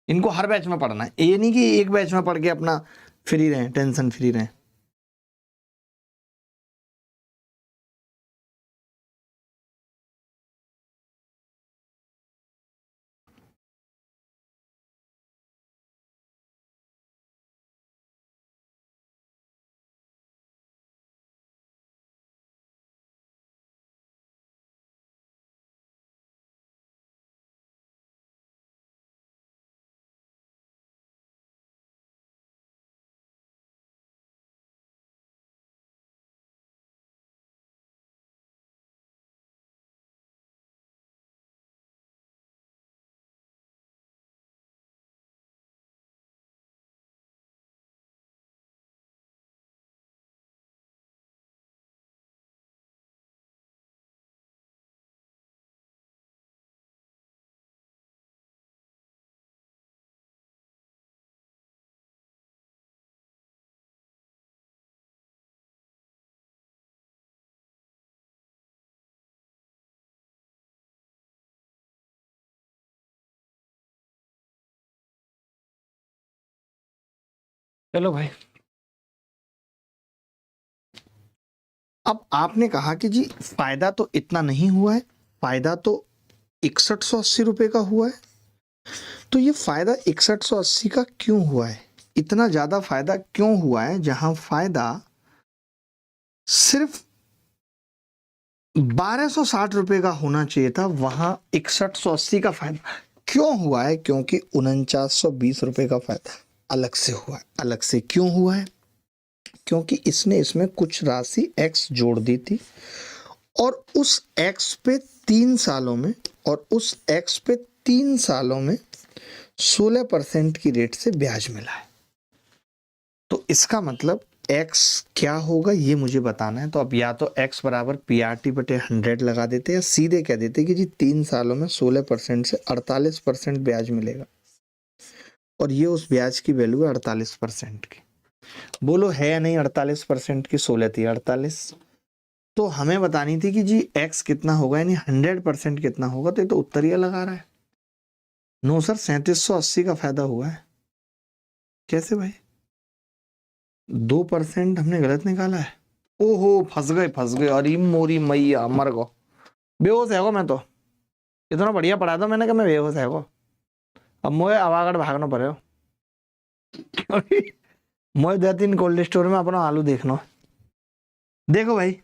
Speaker 1: इनको हर बैच में पढ़ना है। ये नहीं कि एक बैच में पढ़ के अपना फ्री रहे, टेंशन फ्री रहे। चलो भाई, अब आपने कहा कि जी फायदा तो इतना नहीं हुआ है, फायदा तो 6180 रुपए का हुआ है। तो ये फायदा 6180 का क्यों हुआ है? इतना ज्यादा फायदा क्यों हुआ है? जहां फायदा सिर्फ 1260 रुपए का होना चाहिए था, वहां 6180 का फायदा क्यों हुआ है? क्योंकि 4920 रुपए का फायदा अलग से हुआ है। अलग से क्यों हुआ है? क्योंकि इसने इसमें कुछ राशि x जोड़ दी थी और उस x पे 3 सालों में, और उस x पे 3 सालों में 16% की रेट से ब्याज मिला है। तो इसका मतलब x क्या होगा ये मुझे बताना है। तो अब या तो x बराबर PRT बटे 100 लगा देते, या सीधे कह देते कि जी 3 सालों में 16% से 48% ब्याज मिलेगा, और ये उस ब्याज की वैल्यू है 48% की। बोलो है या नहीं? 48% की 16 थी 48, तो हमें बतानी थी कि जी x कितना होगा, यानी 100% कितना होगा। तो ये तो उत्तर ही लगा रहा है। नो सर, 3780 का फायदा हुआ है। कैसे भाई? 2% हमने गलत निकाला है। ओहो, फंस गए। अरे मोरी मैया, मर गो, बेहोश है गो मैं तो। इतना बढ़िया पढ़ा था मैंने, कहा मैं बेहोश है गो। अब मुझे आवागढ़ भागना पड़े। मोए 2-3 कोल्ड स्टोर में अपना आलू देखना। देखो भाई,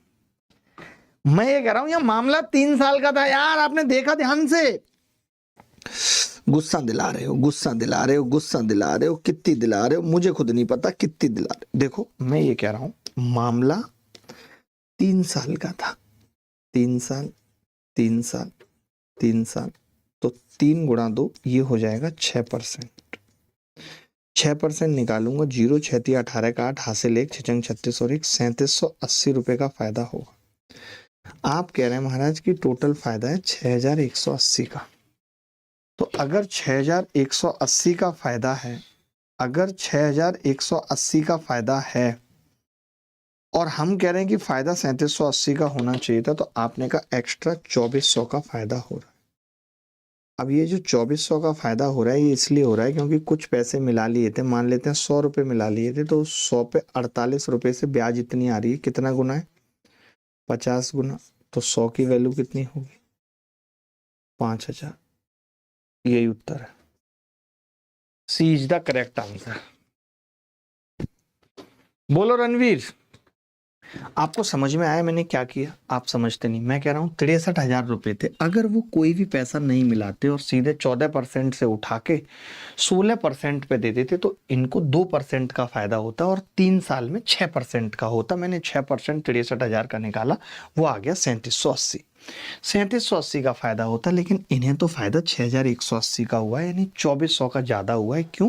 Speaker 1: मैं ये कह रहा हूं, यह मामला 3 साल का था यार, आपने देखा ध्यान से। गुस्सा दिला रहे हो, गुस्सा दिला रहे हो, गुस्सा दिला रहे हो, कितनी दिला रहे हो मुझे खुद नहीं पता, कितनी दिला रहे हो। देखो मैं ये कह रहा हूं, मामला 3 साल का था। 3 साल, 3 साल, 3 साल, तो 3 गुणा 2 ये हो जाएगा 6%। 6% निकालूंगा, 0 6 18 का 8 हासिल 1 छचंग 36 और 1 3780 रुपए का फायदा होगा। आप कह रहे हैं महाराज कि टोटल फायदा है 6180 का। तो अगर 6180 का फायदा है, अगर 6180 का फायदा है और हम कह रहे हैं कि फायदा 3780 का होना चाहिए था, तो आपने कहा एक्स्ट्रा 2400 का फायदा हो रहा है। अब ये जो 2400 का फायदा हो रहा है, ये इसलिए हो रहा है क्योंकि कुछ पैसे मिला लिए थे, मान लेते हैं 100 रुपये मिला लिए थे, तो 100 पे 48 रुपये से ब्याज इतनी आ रही है। कितना गुना है? 50 गुना। तो 100 की वैल्यू कितनी होगी? 5000। यही उत्तर है। C is the correct answer. बोलो रणवीर, आपको समझ में आया मैंने क्या किया? आप समझते नहीं। मैं कह रहा हूं 63,000 रुपए थे, अगर वो कोई भी पैसा नहीं मिलाते और सीधे 14% से उठा के 16% पे दे देते, तो इनको 2% का फायदा होता और 3 साल में 6% का होता। मैंने 6% 63,000 का निकाला, वो आ गया 3780। 3780 का फायदा होता, लेकिन इन्हें तो फायदा 6180 का हुआ है, यानी 2400 का ज्यादा हुआ है। क्यों?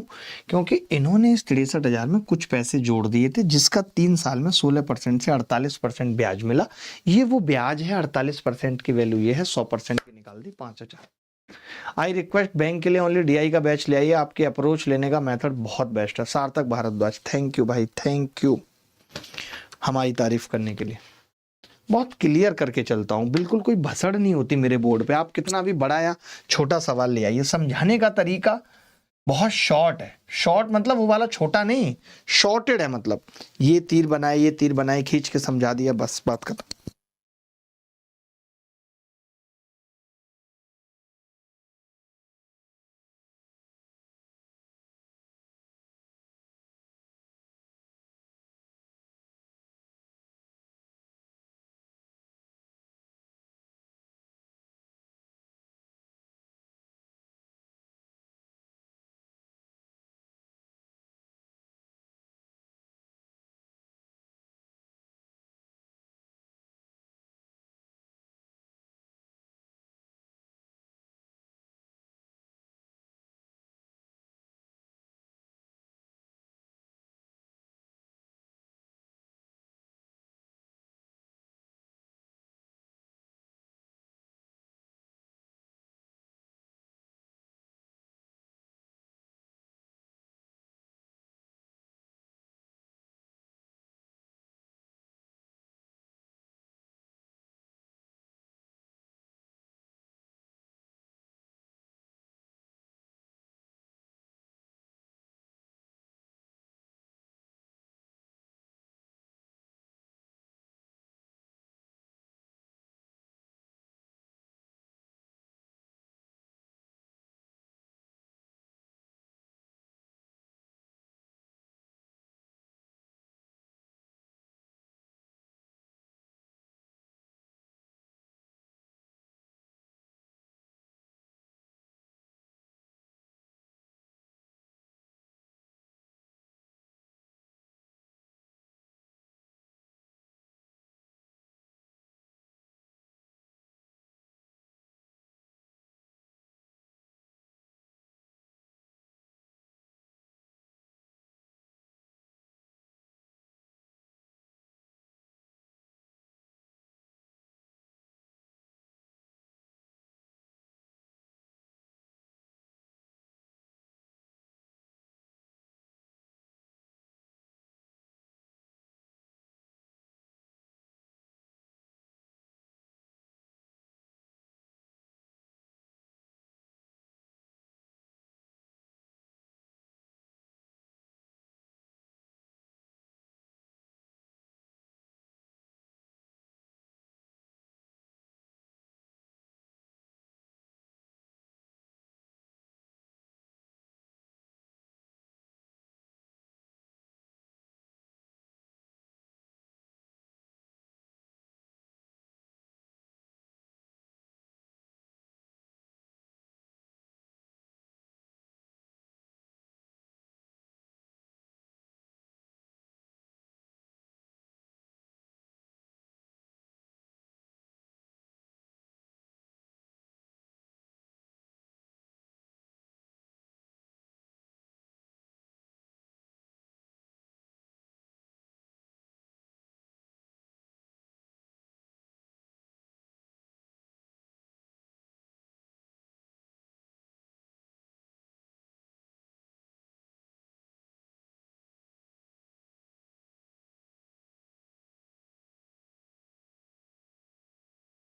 Speaker 1: क्योंकि इन्होंने इस 63,000 में कुछ पैसे जोड़ दिए थे, जिसका 3 साल में 16% से 48% ब्याज मिला। ये वो ब्याज है, 48% की वैल्यू ये है, 100% की निकाल दी 5000। आई रिक्वेस्ट बैंक के लिए ओनली डीआई का बैच ले आइए, आपके अप्रोच लेने का मेथड बहुत बेस्ट है। सार्थक भारद्वाज, थैंक यू भाई, थैंक यू हमारी तारीफ करने के लिए। बहुत क्लियर करके चलता हूं, बिल्कुल कोई भसड़ नहीं होती मेरे बोर्ड पे। आप कितना भी बड़ा या छोटा सवाल ले आइए, समझाने का तरीका बहुत शॉर्ट है। शॉर्ट मतलब वो वाला छोटा नहीं, शॉर्टेड है। मतलब ये तीर बनाए, ये तीर बनाए, खींच के समझा दिया, बस बात खत्म।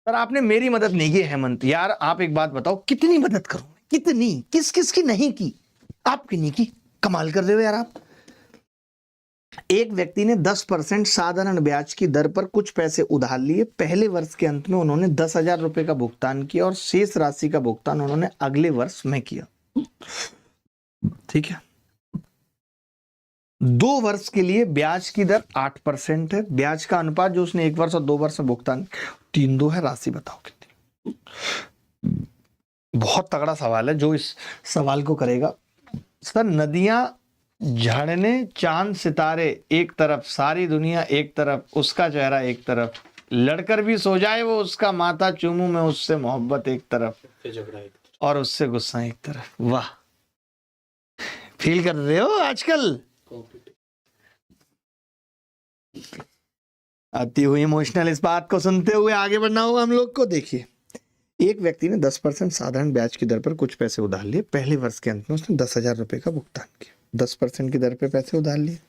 Speaker 1: पर आपने मेरी मदद नहीं की हेमंत। यार आप एक बात बताओ, कितनी मदद करूं, कितनी, किस किस की नहीं की, आपकी नहीं की। कमाल कर रहे हो यार आप। एक व्यक्ति ने 10% साधारण ब्याज की दर पर कुछ पैसे उधार लिए। पहले वर्ष के अंत में उन्होंने 10,000 रुपए का भुगतान किया और शेष राशि का भुगतान उन्होंने अगले वर्ष में किया। ठीक है, 2 वर्ष के लिए ब्याज की दर 8% है। ब्याज का अनुपात जो उसने 1 वर्ष और 2 वर्ष में भुगतान 3-2 है। राशि बताओ कितनी। बहुत तगड़ा सवाल है जो इस सवाल को करेगा। सर, नदियां, झरने, चांद सितारे एक तरफ, सारी दुनिया एक तरफ, उसका चेहरा एक तरफ, लड़कर भी सो जाए वो उसका माथा चूमू मैं उससे मोहब्बत एक तरफ और उससे गुस्सा एक तरफ। वाह, फील कर रहे हो आजकल आती हुई इमोशनल इस बात को सुनते हुए आगे बढ़ना होगा हम लोग को। देखिए, एक व्यक्ति ने 10% साधारण ब्याज की दर पर कुछ पैसे उधार लिए। पहले वर्ष के अंत में उसने 10,000 रुपए का भुगतान किया। 10% की दर पे पैसे उधार लिए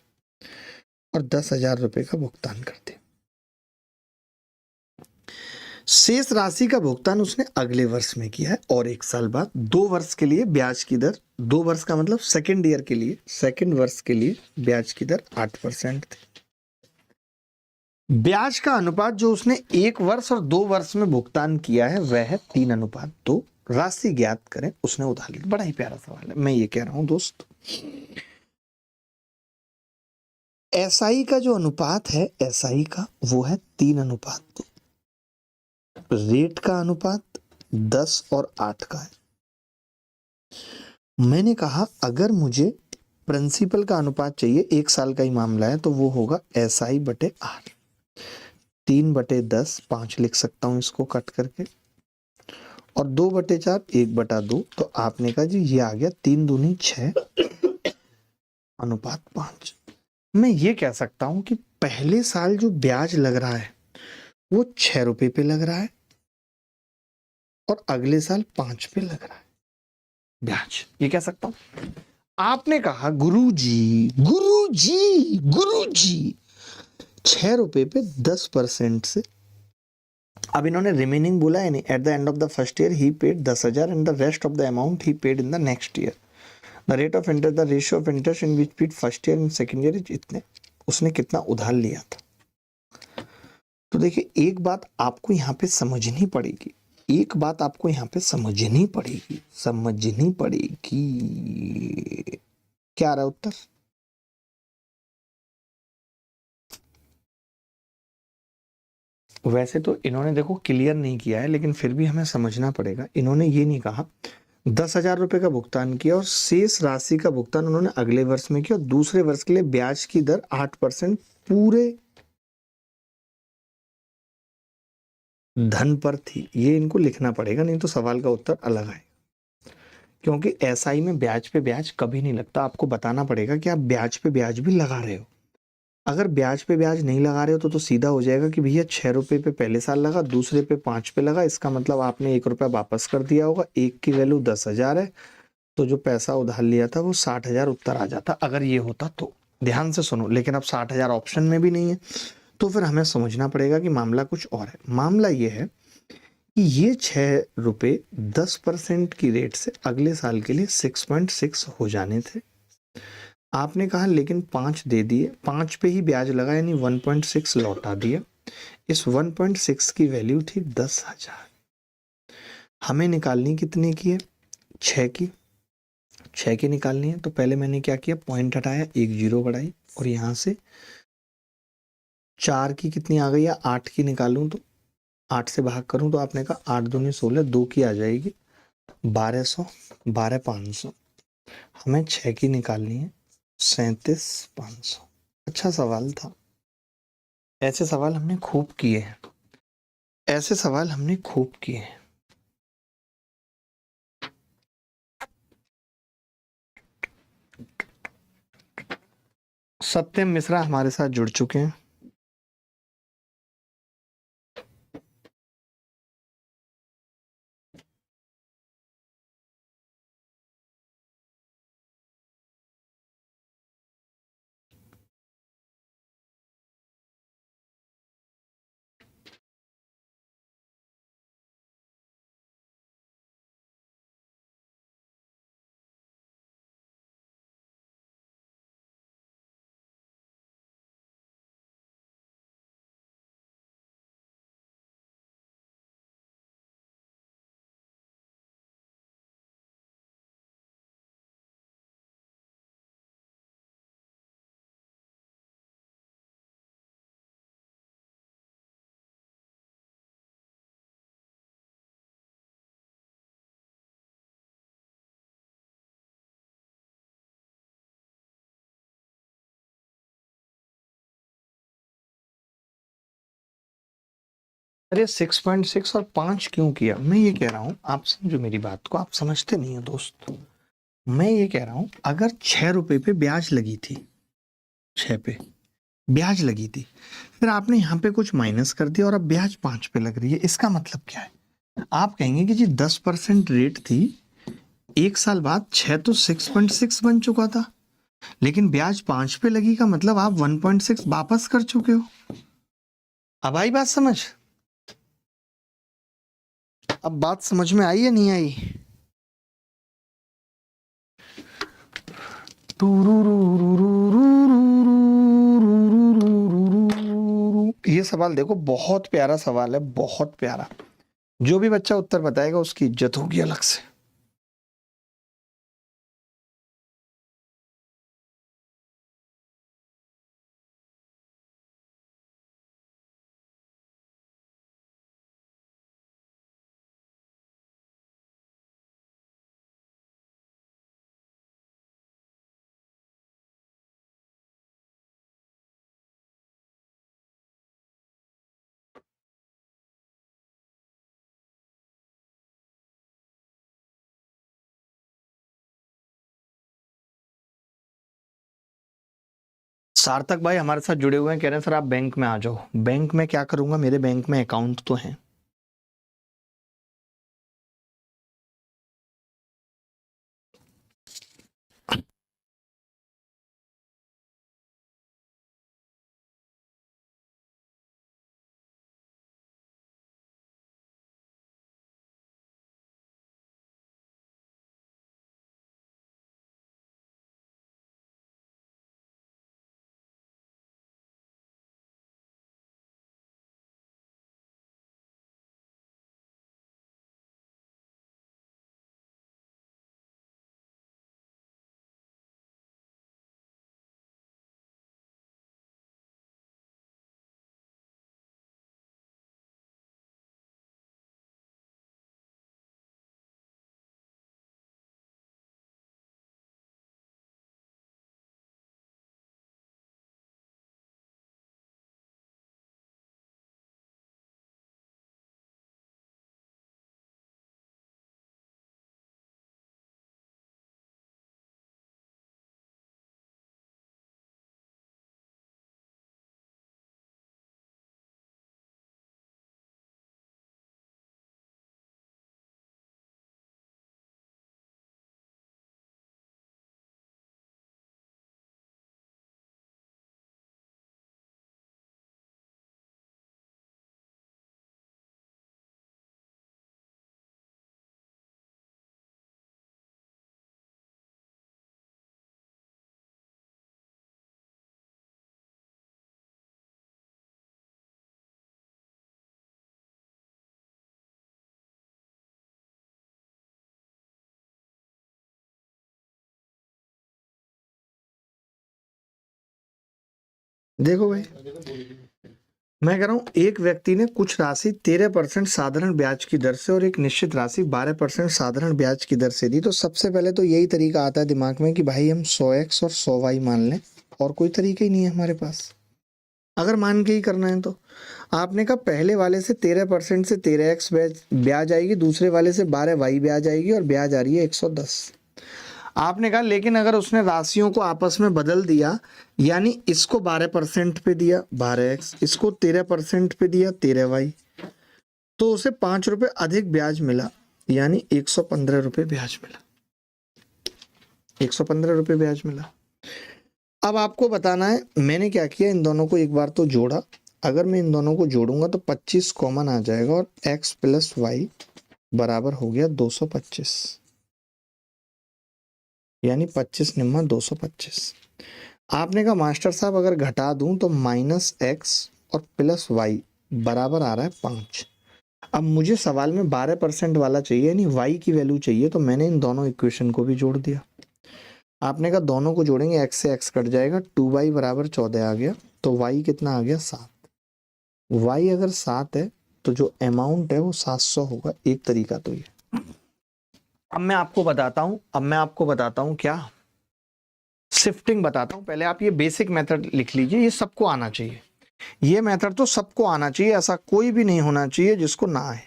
Speaker 1: और 10,000 रुपए का भुगतान कर दिया। शेष राशि का भुगतान उसने अगले वर्ष में किया है और 1 साल बाद। 2 वर्ष के लिए ब्याज की दर, 2 वर्ष का मतलब सेकेंड ईयर के लिए, सेकेंड वर्ष के लिए ब्याज की दर 8% थी। ब्याज का अनुपात जो उसने 1 वर्ष और 2 वर्ष में भुगतान किया है वह है 3:2। राशि ज्ञात करें उसने उधार ली। बड़ा ही प्यारा सवाल है। मैं ये कह रहा हूं दोस्त, एसआई का जो अनुपात है, एसआई का वो है 3:2। रेट का अनुपात 10 और 8 का है। मैंने कहा अगर मुझे प्रिंसिपल का अनुपात चाहिए, 1 साल का ही मामला है, तो वो होगा एसआई बटे आर। 3/10, 5 लिख सकता हूं इसको कट करके, और 2/4, 1/2। तो आपने कहा जी ये आ गया 3 दूनी 6 अनुपात 5। मैं ये कह सकता हूं कि पहले साल जो ब्याज लग रहा है वो 6 रुपए पे लग रहा है और अगले साल 5 पे लग रहा है ब्याज। ये कह सकता हूं। आपने कहा गुरुजी, गुरुजी, गुरुजी, 6 रुपए पे 10% से, अब इन्होंने रिमेनिंग बोला है नहीं। At the end of the first year he paid 10,000 and the rest of the amount he paid in the next year. The rate of interest, the ratio of interest in which paid first year and second year is इतने। उसने कितना उधार लिया था। तो देखिए, एक बात आपको यहाँ पे समझनी पड़ेगी, एक बात आपको यहाँ पे समझनी पड़ेगी, समझनी पड़ेगी। क्या आ रहा है उत्तर? वैसे तो इन्होंने देखो क्लियर नहीं किया है, लेकिन फिर भी हमें समझना पड़ेगा। इन्होंने ये नहीं कहा 10,000 रुपए का भुगतान किया और शेष राशि का भुगतान उन्होंने अगले वर्ष में किया और दूसरे वर्ष के लिए ब्याज की दर 8% पूरे धन पर थी। ये इनको लिखना पड़ेगा, नहीं तो सवाल का उत्तर अलग आएगा। क्योंकि एसआई में ब्याज पे ब्याज कभी नहीं लगता। आपको बताना पड़ेगा कि आप ब्याज पे ब्याज भी लगा रहे हो। अगर ब्याज पे ब्याज नहीं लगा रहे हो तो सीधा हो जाएगा कि भैया 6 रुपए पे पहले साल लगा, दूसरे पे 5 पे लगा। इसका मतलब आपने 1 रुपया वापस कर दिया होगा। एक की वैल्यू 10,000 है, तो जो पैसा उधार लिया था वो 60,000 उत्तर आ जाता अगर ये होता तो। ध्यान से सुनो, लेकिन अब 60,000 ऑप्शन में भी नहीं है, तो फिर हमें समझना पड़ेगा कि मामला कुछ और है। मामला ये है कि ये 6 रुपए 10% की रेट से अगले साल के लिए 6.6 हो जाने थे। आपने कहा लेकिन 5 दे दिए, 5 पे ही ब्याज लगा, यानी 1.6 लौटा दिया। इस 1.6 की वैल्यू थी 10,000। हमें निकालनी कितने की है? 6 की। 6 की निकालनी है तो पहले मैंने क्या किया, पॉइंट हटाया, 1 जीरो बढ़ाई, और यहां से 4 की कितनी आ गई है, 8 की निकालूं तो 8 से भाग करूं तो आपने कहा 8 दूनी 16, 2 की आ जाएगी 1200, 12,500। हमें 6 की निकालनी है 37,500। अच्छा सवाल था। ऐसे सवाल हमने खूब किए हैं, ऐसे सवाल हमने खूब किए हैं। सत्यम मिश्रा हमारे साथ जुड़ चुके हैं। अरे 6.6 और 5 क्यों किया? मैं ये कह रहा हूं, आप समझो मेरी बात को, आप समझते नहीं हो दोस्त। मैं ये कह रहा हूं, अगर 6 रुपए पे ब्याज लगी थी, 6 पे ब्याज लगी थी, फिर आपने यहाँ पे कुछ माइनस कर दिया और अब ब्याज 5 पे लग रही है, इसका मतलब क्या है? आप कहेंगे कि जी 10% रेट थी, एक साल बाद 6 तो 6.6 बन चुका था, लेकिन ब्याज 5 पे लगी का मतलब आप 1.6 वापस कर चुके हो। अब आई बात समझ? अब बात समझ में आई या नहीं आई? ये सवाल देखो, बहुत प्यारा सवाल है, बहुत प्यारा। जो भी बच्चा उत्तर बताएगा उसकी इज्जत होगी अलग से। सार्थक भाई हमारे साथ जुड़े हुए हैं, कह रहे हैं सर आप बैंक में आ जाओ। बैंक में क्या करूंगा, मेरे बैंक में अकाउंट तो है। देखो भाई, मैं कह रहा हूं एक व्यक्ति ने कुछ राशि 13% साधारण ब्याज की दर से और एक निश्चित राशि 12% साधारण ब्याज की दर से दी, तो सबसे पहले तो यही तरीका आता है दिमाग में कि भाई हम 100x और 100y मान लें, और कोई तरीका ही नहीं है हमारे पास अगर मान के ही करना है तो। आपने कहा पहले वाले से 13% से 13x ब्याज आएगी, दूसरे वाले से 12y ब्याज आएगी और ब्याज आ रही है 110। आपने कहा लेकिन अगर उसने राशियों को आपस में बदल दिया, यानी इसको 12% पे दिया 12x, इसको 13% पे दिया 13y, तो उसे 5 रुपए अधिक ब्याज मिला, यानी 115 रुपए ब्याज मिला, 115 रुपए ब्याज मिला। अब आपको बताना है मैंने क्या किया, इन दोनों को एक बार तो जोड़ा। अगर मैं इन दोनों को जोड़ूंगा तो 25 कॉमन आ जाएगा और x प्लस वाई बराबर हो गया 225, यानी 25 निम्मा 225। आपने कहा मास्टर साहब अगर घटा दूं तो -x और प्लस वाई बराबर आ रहा है 5। अब मुझे सवाल में 12% वाला चाहिए, यानी y की वैल्यू चाहिए, तो मैंने इन दोनों इक्वेशन को भी जोड़ दिया। आपने कहा दोनों को जोड़ेंगे x से x कट जाएगा, 2y बराबर 14 आ गया, तो y कितना आ गया 7। y अगर 7 है तो जो अमाउंट है वो 700 होगा। एक तरीका तो ये। अब मैं आपको बताता हूं क्या, शिफ्टिंग बताता हूं। पहले आप ये बेसिक मेथड लिख लीजिए, ये सबको आना चाहिए। ये मेथड तो सबको आना चाहिए, ऐसा कोई भी नहीं होना चाहिए जिसको ना आए।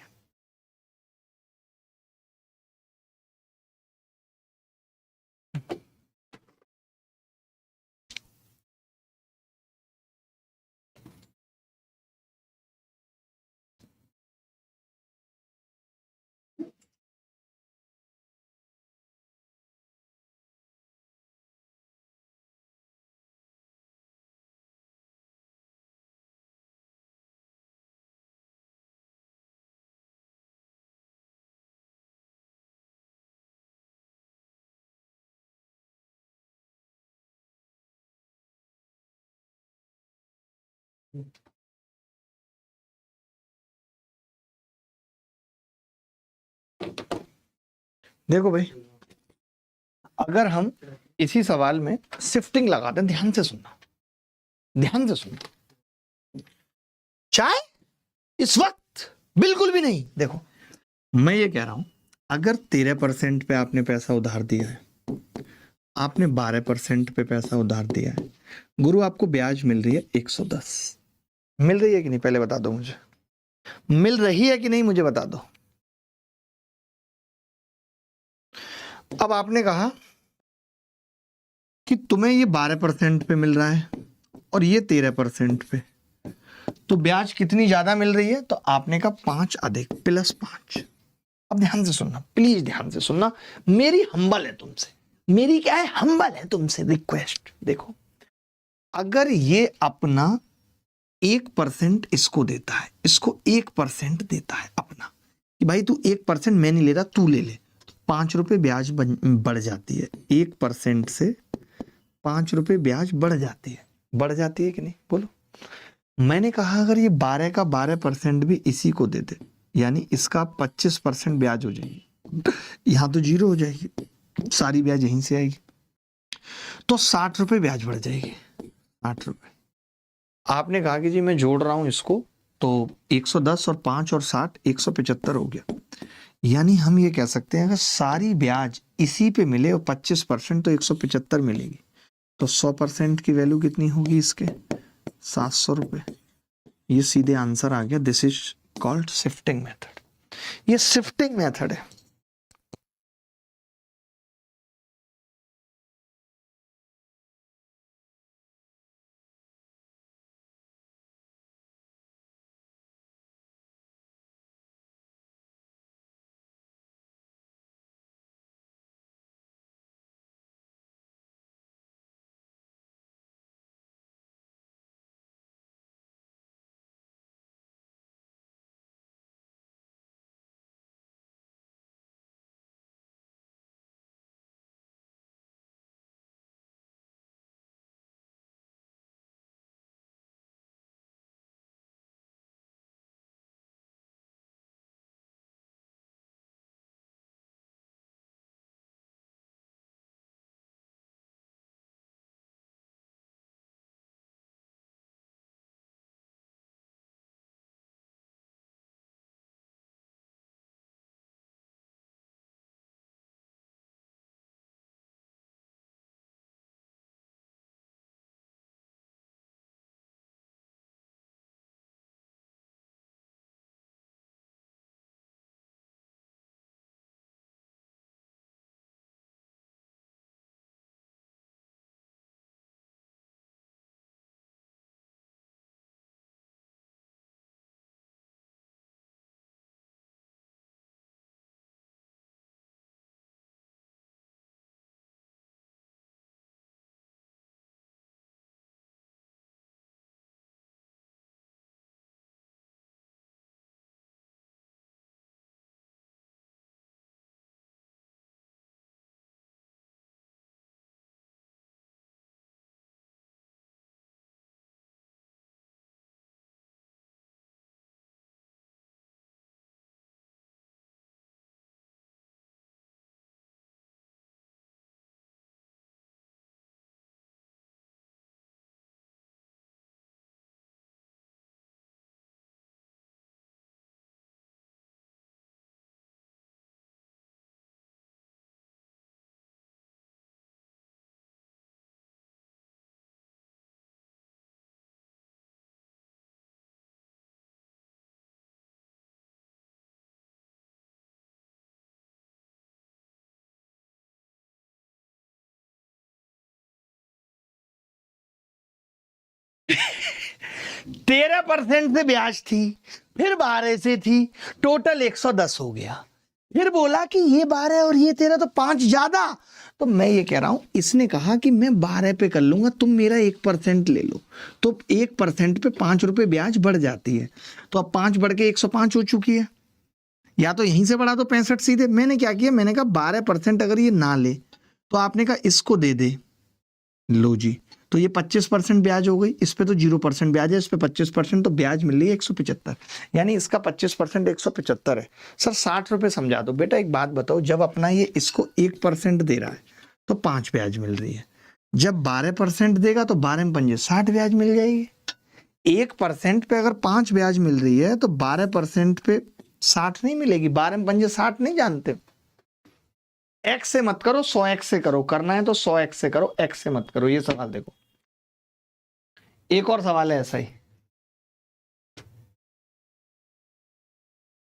Speaker 1: देखो भाई, अगर हम इसी सवाल में शिफ्टिंग लगा दें, ध्यान से सुनना, ध्यान से सुनना, चाय इस वक्त बिल्कुल भी नहीं। देखो मैं ये कह रहा हूं, अगर 13% पे आपने पैसा उधार दिया है, आपने 12% पे पैसा उधार दिया है, गुरु आपको ब्याज मिल रही है 110। मिल रही है कि नहीं पहले बता दो मुझे, मिल रही है कि नहीं मुझे बता दो। अब आपने कहा कि तुम्हें ये 12% पे मिल रहा है और ये 13% पे, तो ब्याज कितनी ज्यादा मिल रही है? तो आपने कहा 5 अधिक +5। अब ध्यान से सुनना, प्लीज ध्यान से सुनना, मेरी हम्बल है तुमसे, मेरी क्या है, हम्बल है तुमसे रिक्वेस्ट। देखो अगर ये अपना 1% इसको देता है, इसको 1% देता है अपना, कि भाई तू 1% मैं नहीं ले रहा, तू ले ले, तो 5 रुपए ब्याज बढ़ जाती है। 1% से 5 रुपए ब्याज बढ़ जाती है, बढ़ जाती है कि नहीं बोलो। मैंने कहा अगर ये 12 का 12% भी इसी को दे दे, यानी इसका 25% ब्याज हो जाएगी, यहां तो 0 हो जाएगी, सारी ब्याज यहीं से आएगी, तो 60 रुपए ब्याज बढ़ जाएगी, 60 रुपए। आपने कहा कि जी मैं जोड़ रहा हूं इसको, तो 110 और 5 और 60 175 हो गया। यानी हम ये कह सकते हैं अगर सारी ब्याज इसी पे मिले और 25% तो 175 मिलेगी, तो 100% की वैल्यू कितनी होगी इसके? 700 रुपए। ये सीधे आंसर आ गया। This is called shifting method. ये शिफ्टिंग मेथड है। 13% से ब्याज थी, फिर 12 से थी, टोटल 110 हो गया। फिर बोला कि ये 12 और ये 13 तो 5 ज्यादा। तो मैं ये कह रहा हूं, इसने कहा कि मैं 12 पे कर लूंगा, तुम मेरा 1% ले लो। तो 1% पे 5 रुपए ब्याज बढ़ जाती है। तो अब 5 बढ़ के 105 हो चुकी है। या तो यहीं से बढ़ा दो 65 सीधे। मैंने क्या किया, मैंने कहा 12% अगर ये ना ले तो आपने कहा इसको दे दे, लो जी। तो ये 25% ब्याज हो गई, इस पे तो 0% ब्याज है, इस पे 25%, तो ब्याज मिल रही है 175। यानी इसका 25% 175 है। सर 60 रुपए समझा दो। बेटा एक बात बताओ, जब अपना ये इसको 1% दे रहा है तो 5 ब्याज मिल रही है। जब 12% देगा तो 12 में 5 60 ब्याज मिल जाएगी। 1% पे अगर 5 ब्याज मिल रही है तो 12% पे 60 नहीं मिलेगी। 12 में 5 60 नहीं जानते। x से मत करो, 100x से करो। करना है तो 100x से करो, x से मत करो। ये सवाल देखो, एक और सवाल है ऐसा ही,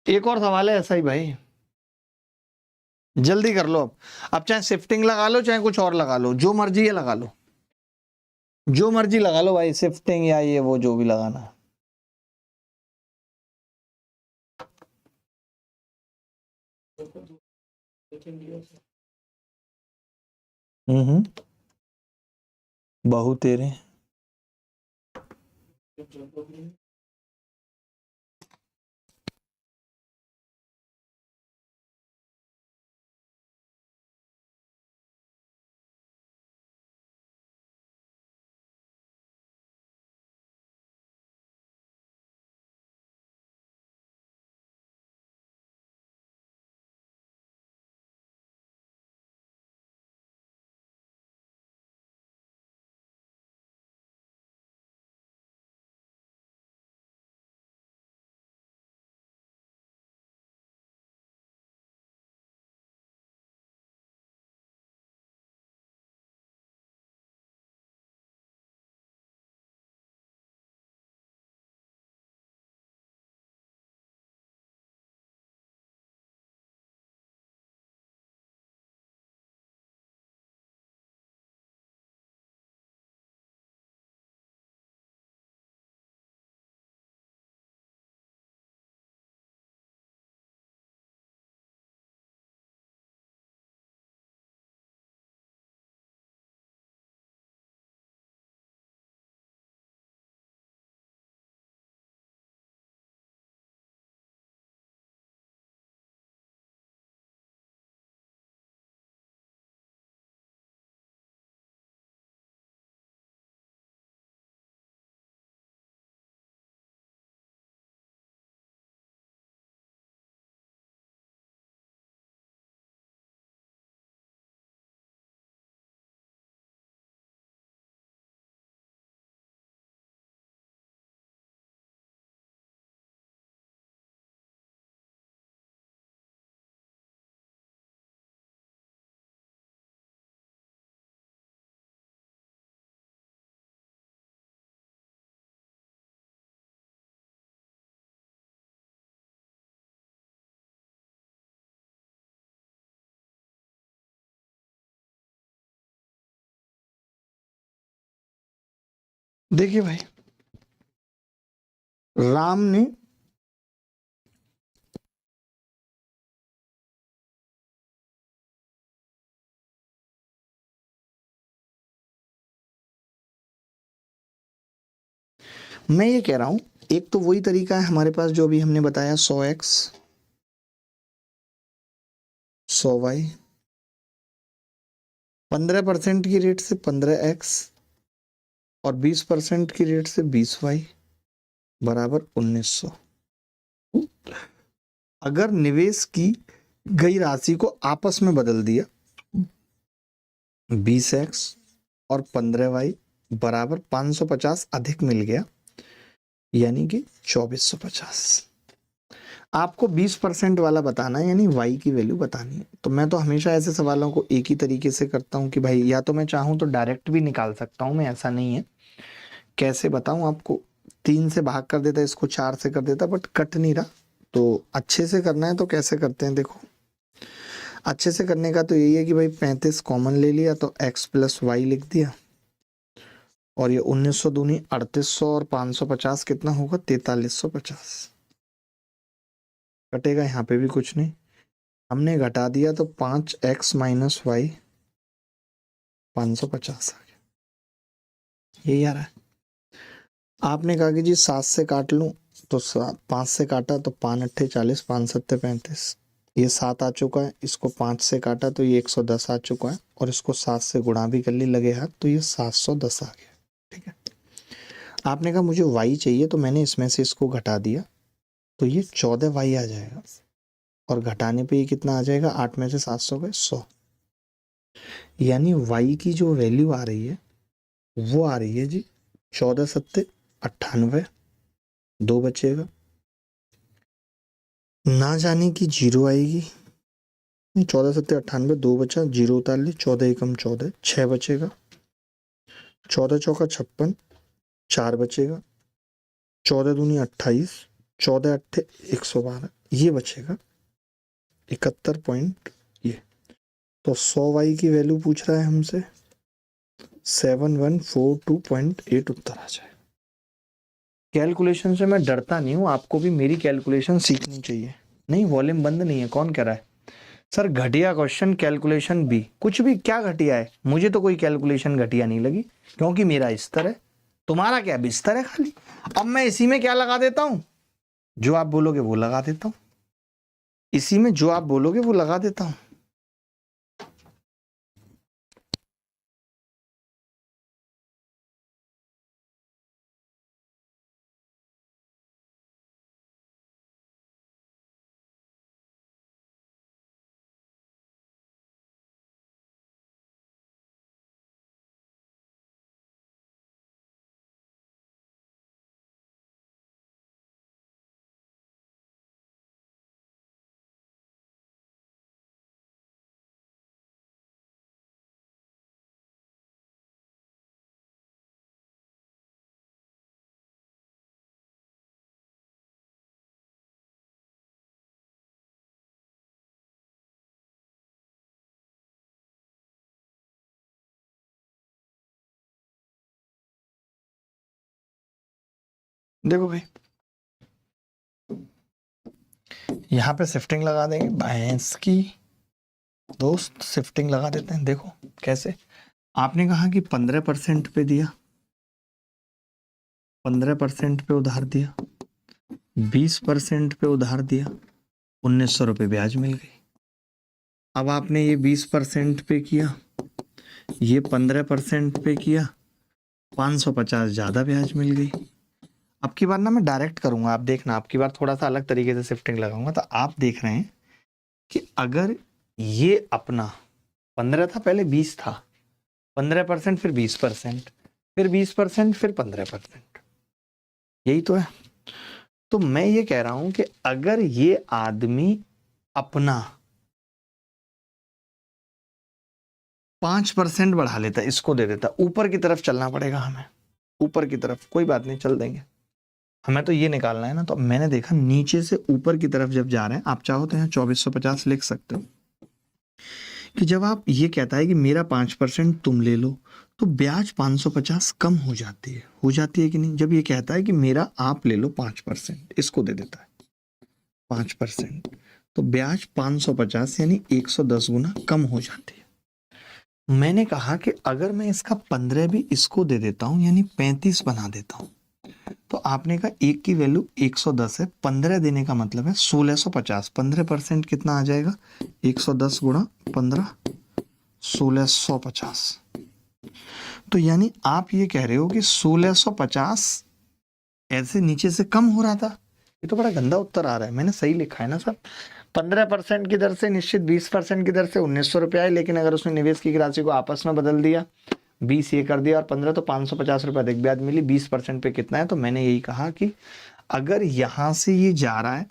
Speaker 1: एक और सवाल है ऐसा ही भाई, जल्दी कर लो। अब चाहे शिफ्टिंग लगा लो, चाहे कुछ और लगा लो, जो मर्जी है लगा लो, जो मर्जी लगा लो भाई, शिफ्टिंग या ये वो जो भी लगाना है। हम्म, बहु तेरे। देखिए भाई, राम ने मैं ये कह रहा हूं, एक तो वही तरीका है हमारे पास जो अभी हमने बताया, 100x 100y, 15% की रेट से 15x और 20% की रेट से 20y बराबर 1900। अगर निवेश की गई राशि को आपस में बदल दिया, 20x और 15y बराबर 550 अधिक मिल गया, यानी कि 2450। आपको 20% वाला बताना है, यानी y की वैल्यू बतानी है। तो मैं तो हमेशा ऐसे सवालों को एक ही तरीके से करता हूं कि भाई, या तो मैं चाहूं तो डायरेक्ट भी निकाल सकता हूं, मैं ऐसा नहीं है। कैसे बताऊं आपको, 3 से भाग कर देता, इसको 4 से कर देता, बट कट नहीं रहा। तो अच्छे से करना है तो कैसे करते हैं, देखो अच्छे से करने का तो यही है कि भाई 35 कॉमन ले लिया तो x + y लिख दिया, और ये 1900 दूनी 3800 और 550 कितना होगा 4350। कटेगा, यहाँ पे भी कुछ नहीं, हमने घटा दिया तो 5x माइनस वाई 550 आ गया, यही आ रहा है। आपने कहा कि जी 7 से काट लूं, तो 5 से काटा तो 5 अट्ठे 40, 5 सत्ते 35, ये 7 आ चुका है, इसको 5 से काटा तो ये 110 आ चुका है, और इसको 7 से गुणा भी कर ली लगे हाथ तो ये 710 आ गया। ठीक है, आपने कहा मुझे y चाहिए, तो मैंने इसमें से इसको घटा दिया तो ये 14y आ जाएगा, और घटाने पे ये कितना आ जाएगा, 8 में से 700 गए 100, यानी y की जो वैल्यू आ रही है वो आ रही है जी 14 सत्ते 98, 2 बचेगा, ना जाने की 0 आएगी, 14 सत्ते 98, 2 बचा, 0 उतार ली, 14 एकम 14, 6 बचेगा, 14 चौका 56, 4 बचेगा, 14 दूनी 28, 14 अट्ठे 112, ये बचेगा 71 पॉइंट ये। तो 100y की वैल्यू पूछ रहा है हमसे, 7142.8 उत्तर आ जाए। कैलकुलेशन से मैं डरता नहीं हूं, आपको भी मेरी कैलकुलेशन सीखनी चाहिए। नहीं, वॉल्यूम बंद नहीं है, कौन कह रहा है सर घटिया क्वेश्चन, कैलकुलेशन भी कुछ भी, क्या घटिया है, मुझे तो कोई कैलकुलेशन घटिया नहीं लगी, क्योंकि मेरा स्तर है, तुम्हारा क्या बिस्तर है खाली। अब मैं इसी में क्या लगा देता हूं, जो आप बोलोगे वो लगा देता हूं, इसी में जो आप बोलोगे वो लगा देता हूं। देखो भाई, यहां पे शिफ्टिंग लगा देंगे, भैंस की दोस्त शिफ्टिंग लगा देते हैं। देखो कैसे, आपने कहा कि 15% पे दिया, 15% पे उधार दिया, 20% पे उधार दिया, 1900 रुपये ब्याज मिल गई। अब आपने ये 20% पे किया, ये 15% पे किया, 550 ज़्यादा ब्याज मिल गई। अब की बार ना मैं डायरेक्ट करूंगा, आप देखना, आपकी बार थोड़ा सा अलग तरीके से शिफ्टिंग लगाऊंगा। तो आप देख रहे हैं कि अगर ये अपना 15 था, पहले 20 था, 15% फिर 20%, फिर 20%, फिर 15%, यही तो है। तो मैं ये कह रहा हूं कि अगर ये आदमी अपना 5% बढ़ा लेता, इसको दे देता, ऊपर की तरफ चलना पड़ेगा हमें, ऊपर की तरफ, कोई बात नहीं चल देंगे, हमें तो ये निकालना है ना। तो मैंने देखा नीचे से ऊपर की तरफ जब जा रहे हैं, आप चाहो तो यहाँ 2450 लिख सकते हो, कि जब आप ये कहता है कि मेरा 5% तुम ले लो, तो ब्याज 550 कम हो जाती है कि नहीं। जब ये कहता है कि मेरा आप ले लो 5%, इसको दे देता है 5%, तो ब्याज 550 यानी 110 गुना कम हो जाती है। मैंने कहा कि अगर मैं इसका 15 भी इसको दे देता हूं, यानी 35 बना देता हूं, तो आपने कहा एक की वैल्यू 110 है, 15 देने का मतलब है 1650, 15% कितना आ जाएगा, 110 गुणा 15, 1650। तो यानी आप ये कह रहे हो कि 1650 ऐसे नीचे से कम हो रहा था। ये तो बड़ा गंदा उत्तर आ रहा है, मैंने सही लिखा है ना सर। 15% की दर से निश्चित 20% की दर से 1900 रुपये आए, लेकिन अगर उसने निवेश की राशि को आपस में बदल दिया, 20 ये कर दिया और 15, तो 550 रुपये अधिक ब्याज मिली। 20% पे कितना है, तो मैंने यही कहा कि अगर यहां से ये जा रहा है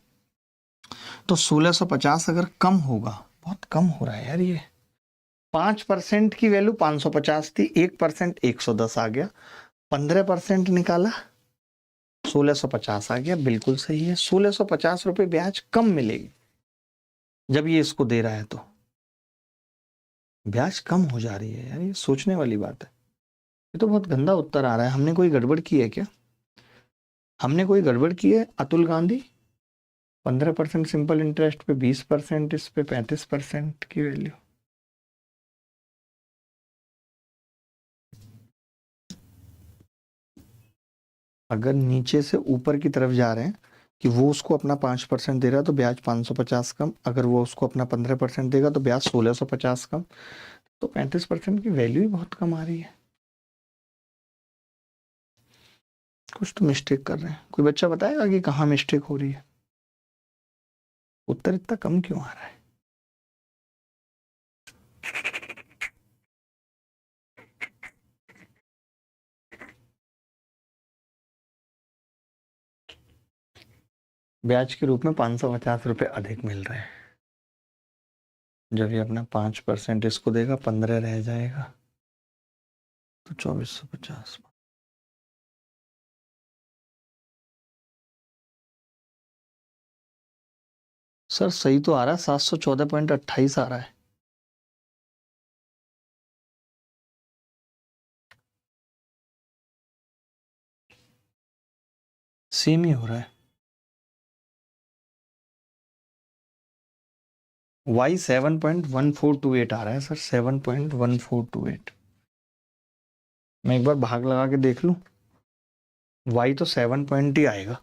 Speaker 1: तो 1650 अगर कम होगा, बहुत कम हो रहा है यार ये, 5% की वैल्यू 550 थी, 1% 110 आ गया, 15% निकाला 1650 आ गया, बिल्कुल सही है। 1650 रुपये ब्याज कम मिलेगी जब ये इसको दे रहा है, तो ब्याज कम हो जा रही है यार, ये सोचने वाली बात है। ये तो बहुत गंदा उत्तर आ रहा है। हमने कोई गड़बड़ की है क्या? हमने कोई गड़बड़ की है? अतुल गांधी 15% सिंपल इंटरेस्ट पे 20%, इस पे 35% की वैल्यू। अगर नीचे से ऊपर की तरफ जा रहे हैं कि वो उसको अपना 5% दे रहा है तो ब्याज 550 कम, अगर वो उसको अपना 15% देगा तो ब्याज 1650 कम, तो 35% की वैल्यू ही बहुत कम आ रही है। कुछ तो मिस्टेक कर रहे हैं। कोई बच्चा बताएगा कि कहाँ मिस्टेक हो रही है? उत्तर इतना कम क्यों आ रहा है? ब्याज के रूप में 550 रुपये अधिक मिल रहे हैं। जब ये अपना 5% इसको देगा, 15 रह जाएगा, तो 2450। सर सही तो आ रहा है, 714.28 आ रहा है। सेम ही हो रहा है। y 7.1428 आ रहा है सर, 7.1428। मैं एक बार भाग लगा के देख लूं। y तो 7 पॉइंट ही आएगा।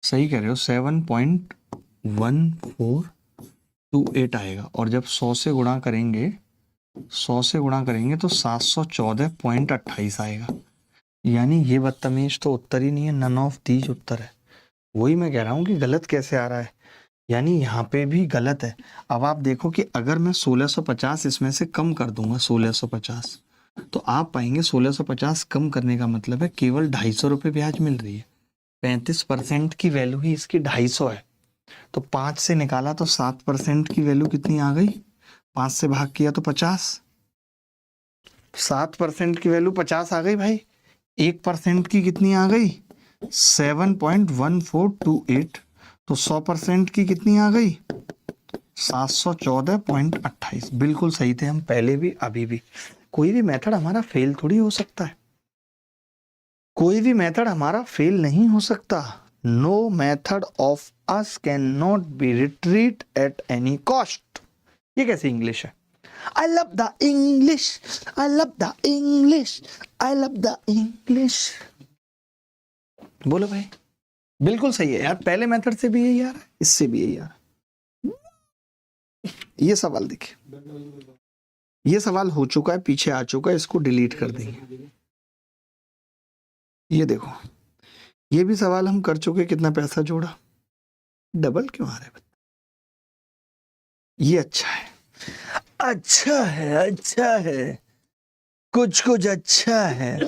Speaker 1: सही कह रहे हो, 7.1428 आएगा। और जब 100 से गुणा करेंगे, 100 से गुणा करेंगे तो 714.28 आएगा। यानी ये बदतमीज तो उत्तर ही नहीं है, नन ऑफ दीज उत्तर है। वही मैं कह रहा हूँ कि गलत कैसे आ रहा है, यानी यहाँ पे भी गलत है। अब आप देखो कि अगर मैं 1650 इसमें से कम कर दूंगा 1650, तो आप पाएंगे 1650 कम करने का मतलब है केवल 250 रुपये ब्याज मिल रही है। 35% की वैल्यू ही इसकी 250 है। तो 5 से निकाला तो 7% की वैल्यू कितनी आ गई? 5 से भाग किया तो 50। 7% की वैल्यू 50 आ गई भाई। 1% की कितनी आ गई? 7.1428। तो 100% की कितनी आ गई? 714.28। बिल्कुल सही थे हम, पहले भी अभी भी। कोई भी मेथड हमारा फेल थोड़ी हो सकता है। कोई भी मेथड हमारा फेल नहीं हो सकता। No method of us can not be retreat at any cost. ये कैसी इंग्लिश है? I love the English, I love the English, I love the English. बोलो भाई। बिल्कुल सही है यार, पहले मेथड से भी यही आ रहा है, इससे भी यही आ रहा है। ये सवाल देखिए, ये सवाल हो चुका है, पीछे आ चुका है, इसको डिलीट कर देंगे। ये देखो, ये भी सवाल हम कर चुके, कितना पैसा जोड़ा, डबल क्यों आ रहा है? ये अच्छा है, अच्छा है, अच्छा है, कुछ कुछ अच्छा है।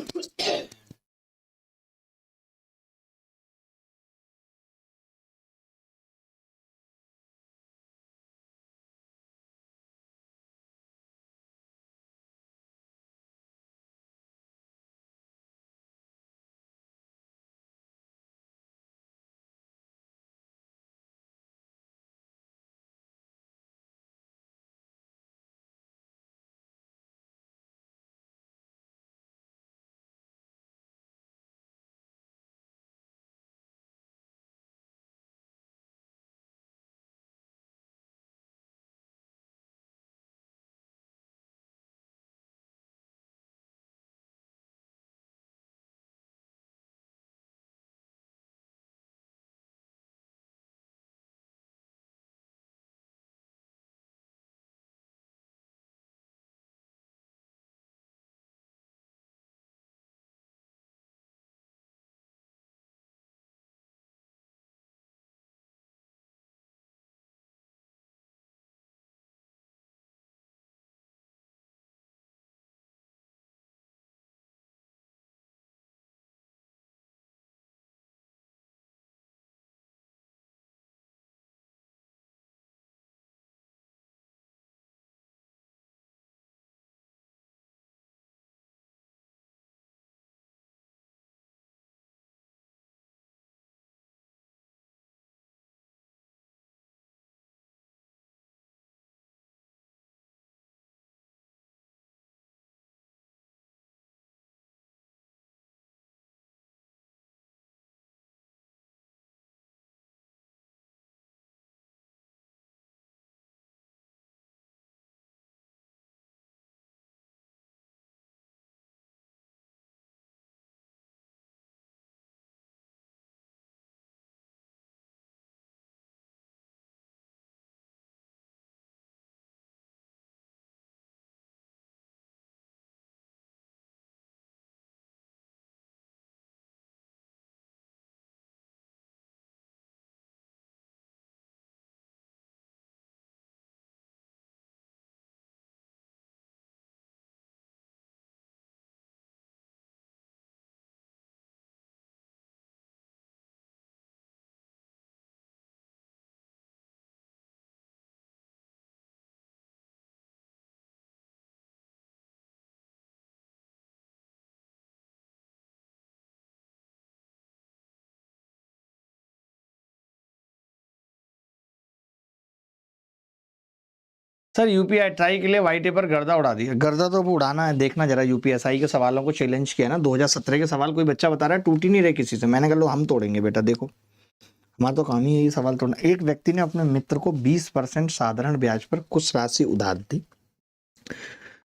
Speaker 1: सर यूपीआई ट्राई के लिए व्हाइट पेपर गर्दा उड़ा दिया। गर्दा तो अब उड़ाना है, देखना जरा। यूपीएसआई के सवालों को चैलेंज किया ना, 2017 के सवाल कोई बच्चा बता रहा है टूट ही नहीं रहे किसी से। मैंने कहा लो हम तोड़ेंगे बेटा, देखो हमारा तो काम ही है ये सवाल तोड़ना। एक व्यक्ति ने अपने मित्र को 20% साधारण ब्याज पर कुछ राशि उधार दी।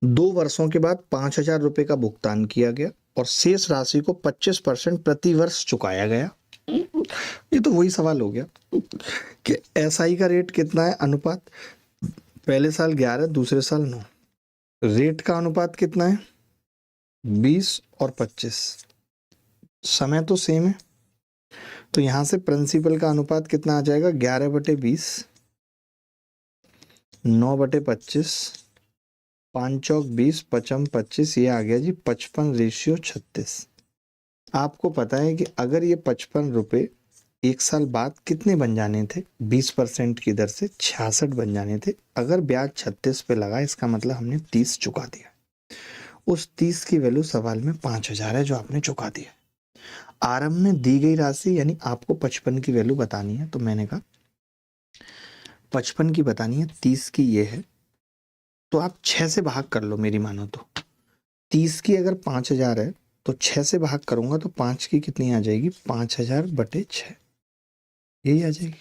Speaker 1: 2 वर्षों के बाद 5,000 रुपए का भुगतान किया गया और शेष राशि को 25% प्रति वर्ष चुकाया गया। ये तो वही सवाल हो गया कि एसआई का रेट कितना है, अनुपात। पहले साल 11, दूसरे साल 9। रेट का अनुपात कितना है, 20 और 25। समय तो सेम है, तो यहां से प्रिंसिपल का अनुपात कितना आ जाएगा, 11/20, 9/25, 5 चौक 20, 55 25, ये आ गया जी 55:36। आपको पता है कि अगर ये 55 रुपये 1 साल बाद कितने बन जाने थे, 20% की दर से 66 बन जाने थे। अगर ब्याज 36 पे लगा, इसका मतलब हमने 30 चुका दिया। उस 30 की वैल्यू सवाल में 5,000 है जो आपने चुका दिया। आरंभ में दी गई राशि, यानी आपको 55 की वैल्यू बतानी है, तो मैंने कहा 55 की बतानी है, 30 की ये है, तो आप 6 से भाग कर लो मेरी मानो तो। 30 की अगर 5,000 है तो 6 से भाग करूंगा तो 5 की कितनी आ जाएगी, 5,000/6, यही आ जाएगी।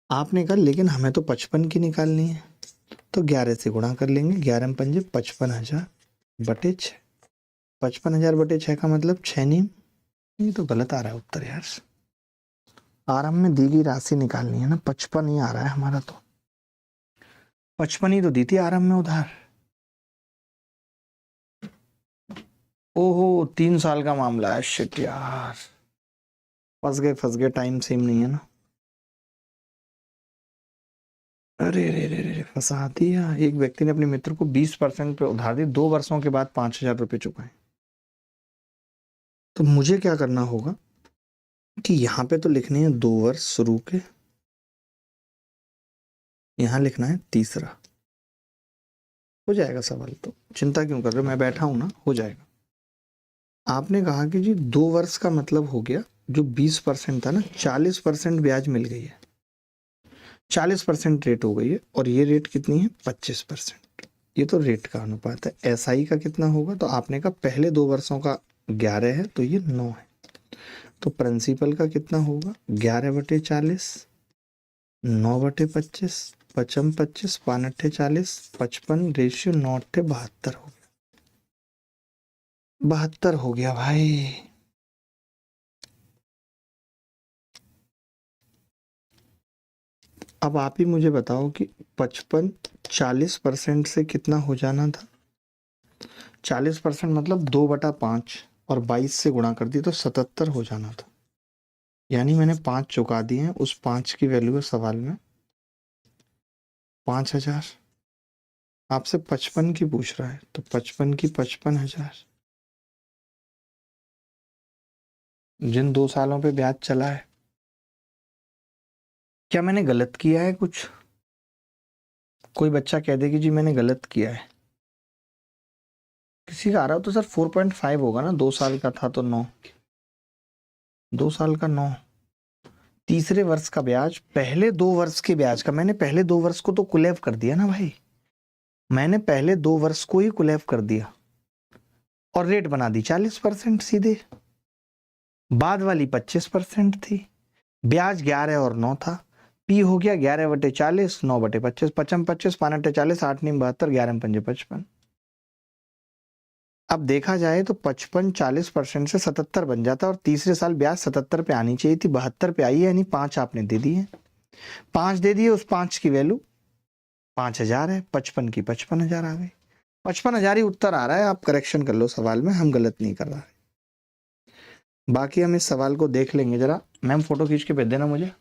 Speaker 1: आपने कहा लेकिन हमें तो 55 की निकालनी है, तो 11 से गुणा कर लेंगे। 11 पंजे 55,000/6। 55,000/6 का मतलब 6 नीम। ये तो गलत आ रहा है उत्तर यार। आरंभ में दी गई राशि निकालनी है ना, 55 ही आ रहा है हमारा, तो 55 ही तो दी थी आरंभ में उधार। ओहो 3 साल का मामला है, शिट यार, फंस गए, टाइम सेम नहीं है ना। अरे रे रे रे, फंसा दिया। एक व्यक्ति ने अपने मित्र को 20% पे उधार दी, 2 वर्षों के बाद 5,000 रुपये चुकाए। तो मुझे क्या करना होगा कि यहाँ पे तो लिखने हैं 2 वर्ष शुरू के, यहाँ लिखना है तीसरा। हो जाएगा सवाल, तो चिंता क्यों कर रहे हो, मैं बैठा हूं ना, हो जाएगा। आपने कहा कि जी 2 वर्ष का मतलब हो गया, जो 20% था ना, 40% ब्याज मिल गई है, 40% रेट हो गई है, और ये रेट कितनी है, 25%। ये तो रेट का अनुपात है। एसआई का कितना होगा, तो आपने कहा पहले 2 वर्षों का 11 है, तो ये 9 है, तो प्रिंसिपल का कितना होगा, 11/40, 9/25, 55 25, 5 40, 55 रेशियो 9 72 हो गया। 72 हो गया भाई। अब आप ही मुझे बताओ कि 55 40% से कितना हो जाना था। 40% मतलब 2/5 और 22 से गुणा कर दी तो 77 हो जाना था। यानी मैंने 5 चुका दिए हैं, उस 5 की वैल्यू है सवाल में 5,000। आपसे 55 की पूछ रहा है, तो 55 की 55,000। जिन 2 सालों पे ब्याज चला है, क्या मैंने गलत किया है कुछ? कोई बच्चा कह दे कि जी मैंने गलत किया है। किसी का आ रहा हो तो सर 4.5 होगा ना, 2 साल का था तो 9, 2 साल का 9। तीसरे वर्ष का ब्याज पहले 2 वर्ष के ब्याज का, मैंने पहले 2 वर्ष को तो कुलैव कर दिया ना भाई, मैंने पहले 2 वर्ष को ही कुलैव कर दिया और रेट बना दी 40% सीधे। बाद वाली 25% थी, ब्याज 11 और 9 था, पी हो गया 11/40, 9/25, 55 25, 5 40, 8 9 72, 11 5 55। अब देखा जाए तो 55 40% से 77 बन जाता, और तीसरे साल ब्याज 77 पे आनी चाहिए थी, 72 पे आई है, यानी 5 आपने दे दिए। 5 दे दिए, उस 5 की वैल्यू 5,000 है, 55 की 55,000 आ गई। 55,000 ही उत्तर आ रहा है, आप करेक्शन कर लो सवाल में, हम गलत नहीं कर रहा है। बाकी हम इस सवाल को देख लेंगे जरा। मैम फोटो खींच के भेज देना मुझे।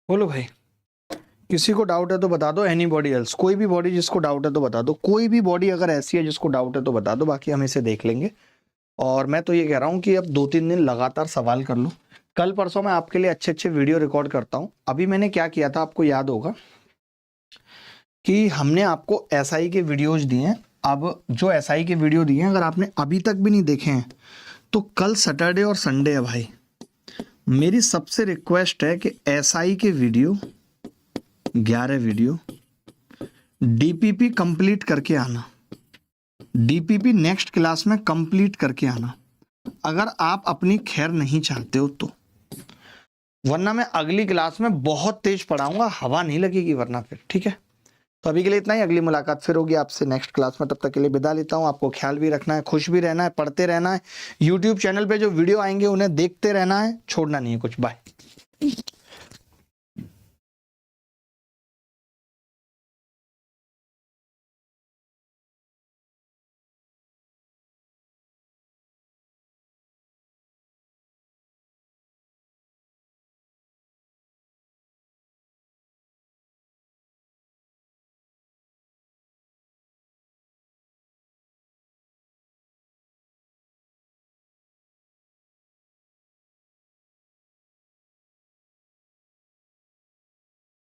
Speaker 1: बोलो भाई, किसी को डाउट है तो बता दो, एनीबॉडी एल्स, कोई भी बॉडी जिसको डाउट है तो बता दो, कोई भी बॉडी अगर ऐसी है जिसको डाउट है तो बता दो, बाकी हम इसे देख लेंगे। और मैं तो ये कह रहा हूँ कि अब 2-3 दिन लगातार सवाल कर लो, कल परसों मैं आपके लिए अच्छे अच्छे वीडियो रिकॉर्ड करता हूँ। अभी मैंने क्या किया था आपको याद होगा कि हमने आपको एसआई के वीडियोज दिए हैं, अब जो एसआई के वीडियो दिए हैं, अगर आपने अभी तक भी नहीं देखे हैं तो कल सैटरडे और संडे है भाई, मेरी सबसे रिक्वेस्ट है कि एसआई के वीडियो 11 वीडियो डीपीपी कंप्लीट करके आना, डीपीपी नेक्स्ट क्लास में कंप्लीट करके आना, अगर आप अपनी खैर नहीं चाहते हो तो, वरना मैं अगली क्लास में बहुत तेज पढ़ाऊंगा, हवा नहीं लगेगी वरना फिर। ठीक है, तो अभी के लिए इतना ही, अगली मुलाकात फिर होगी आपसे नेक्स्ट क्लास में। तब तक के लिए विदा लेता हूँ। आपको ख्याल भी रखना है, खुश भी रहना है, पढ़ते रहना है, यूट्यूब चैनल पे जो वीडियो आएंगे उन्हें देखते रहना है, छोड़ना नहीं है कुछ। बाय।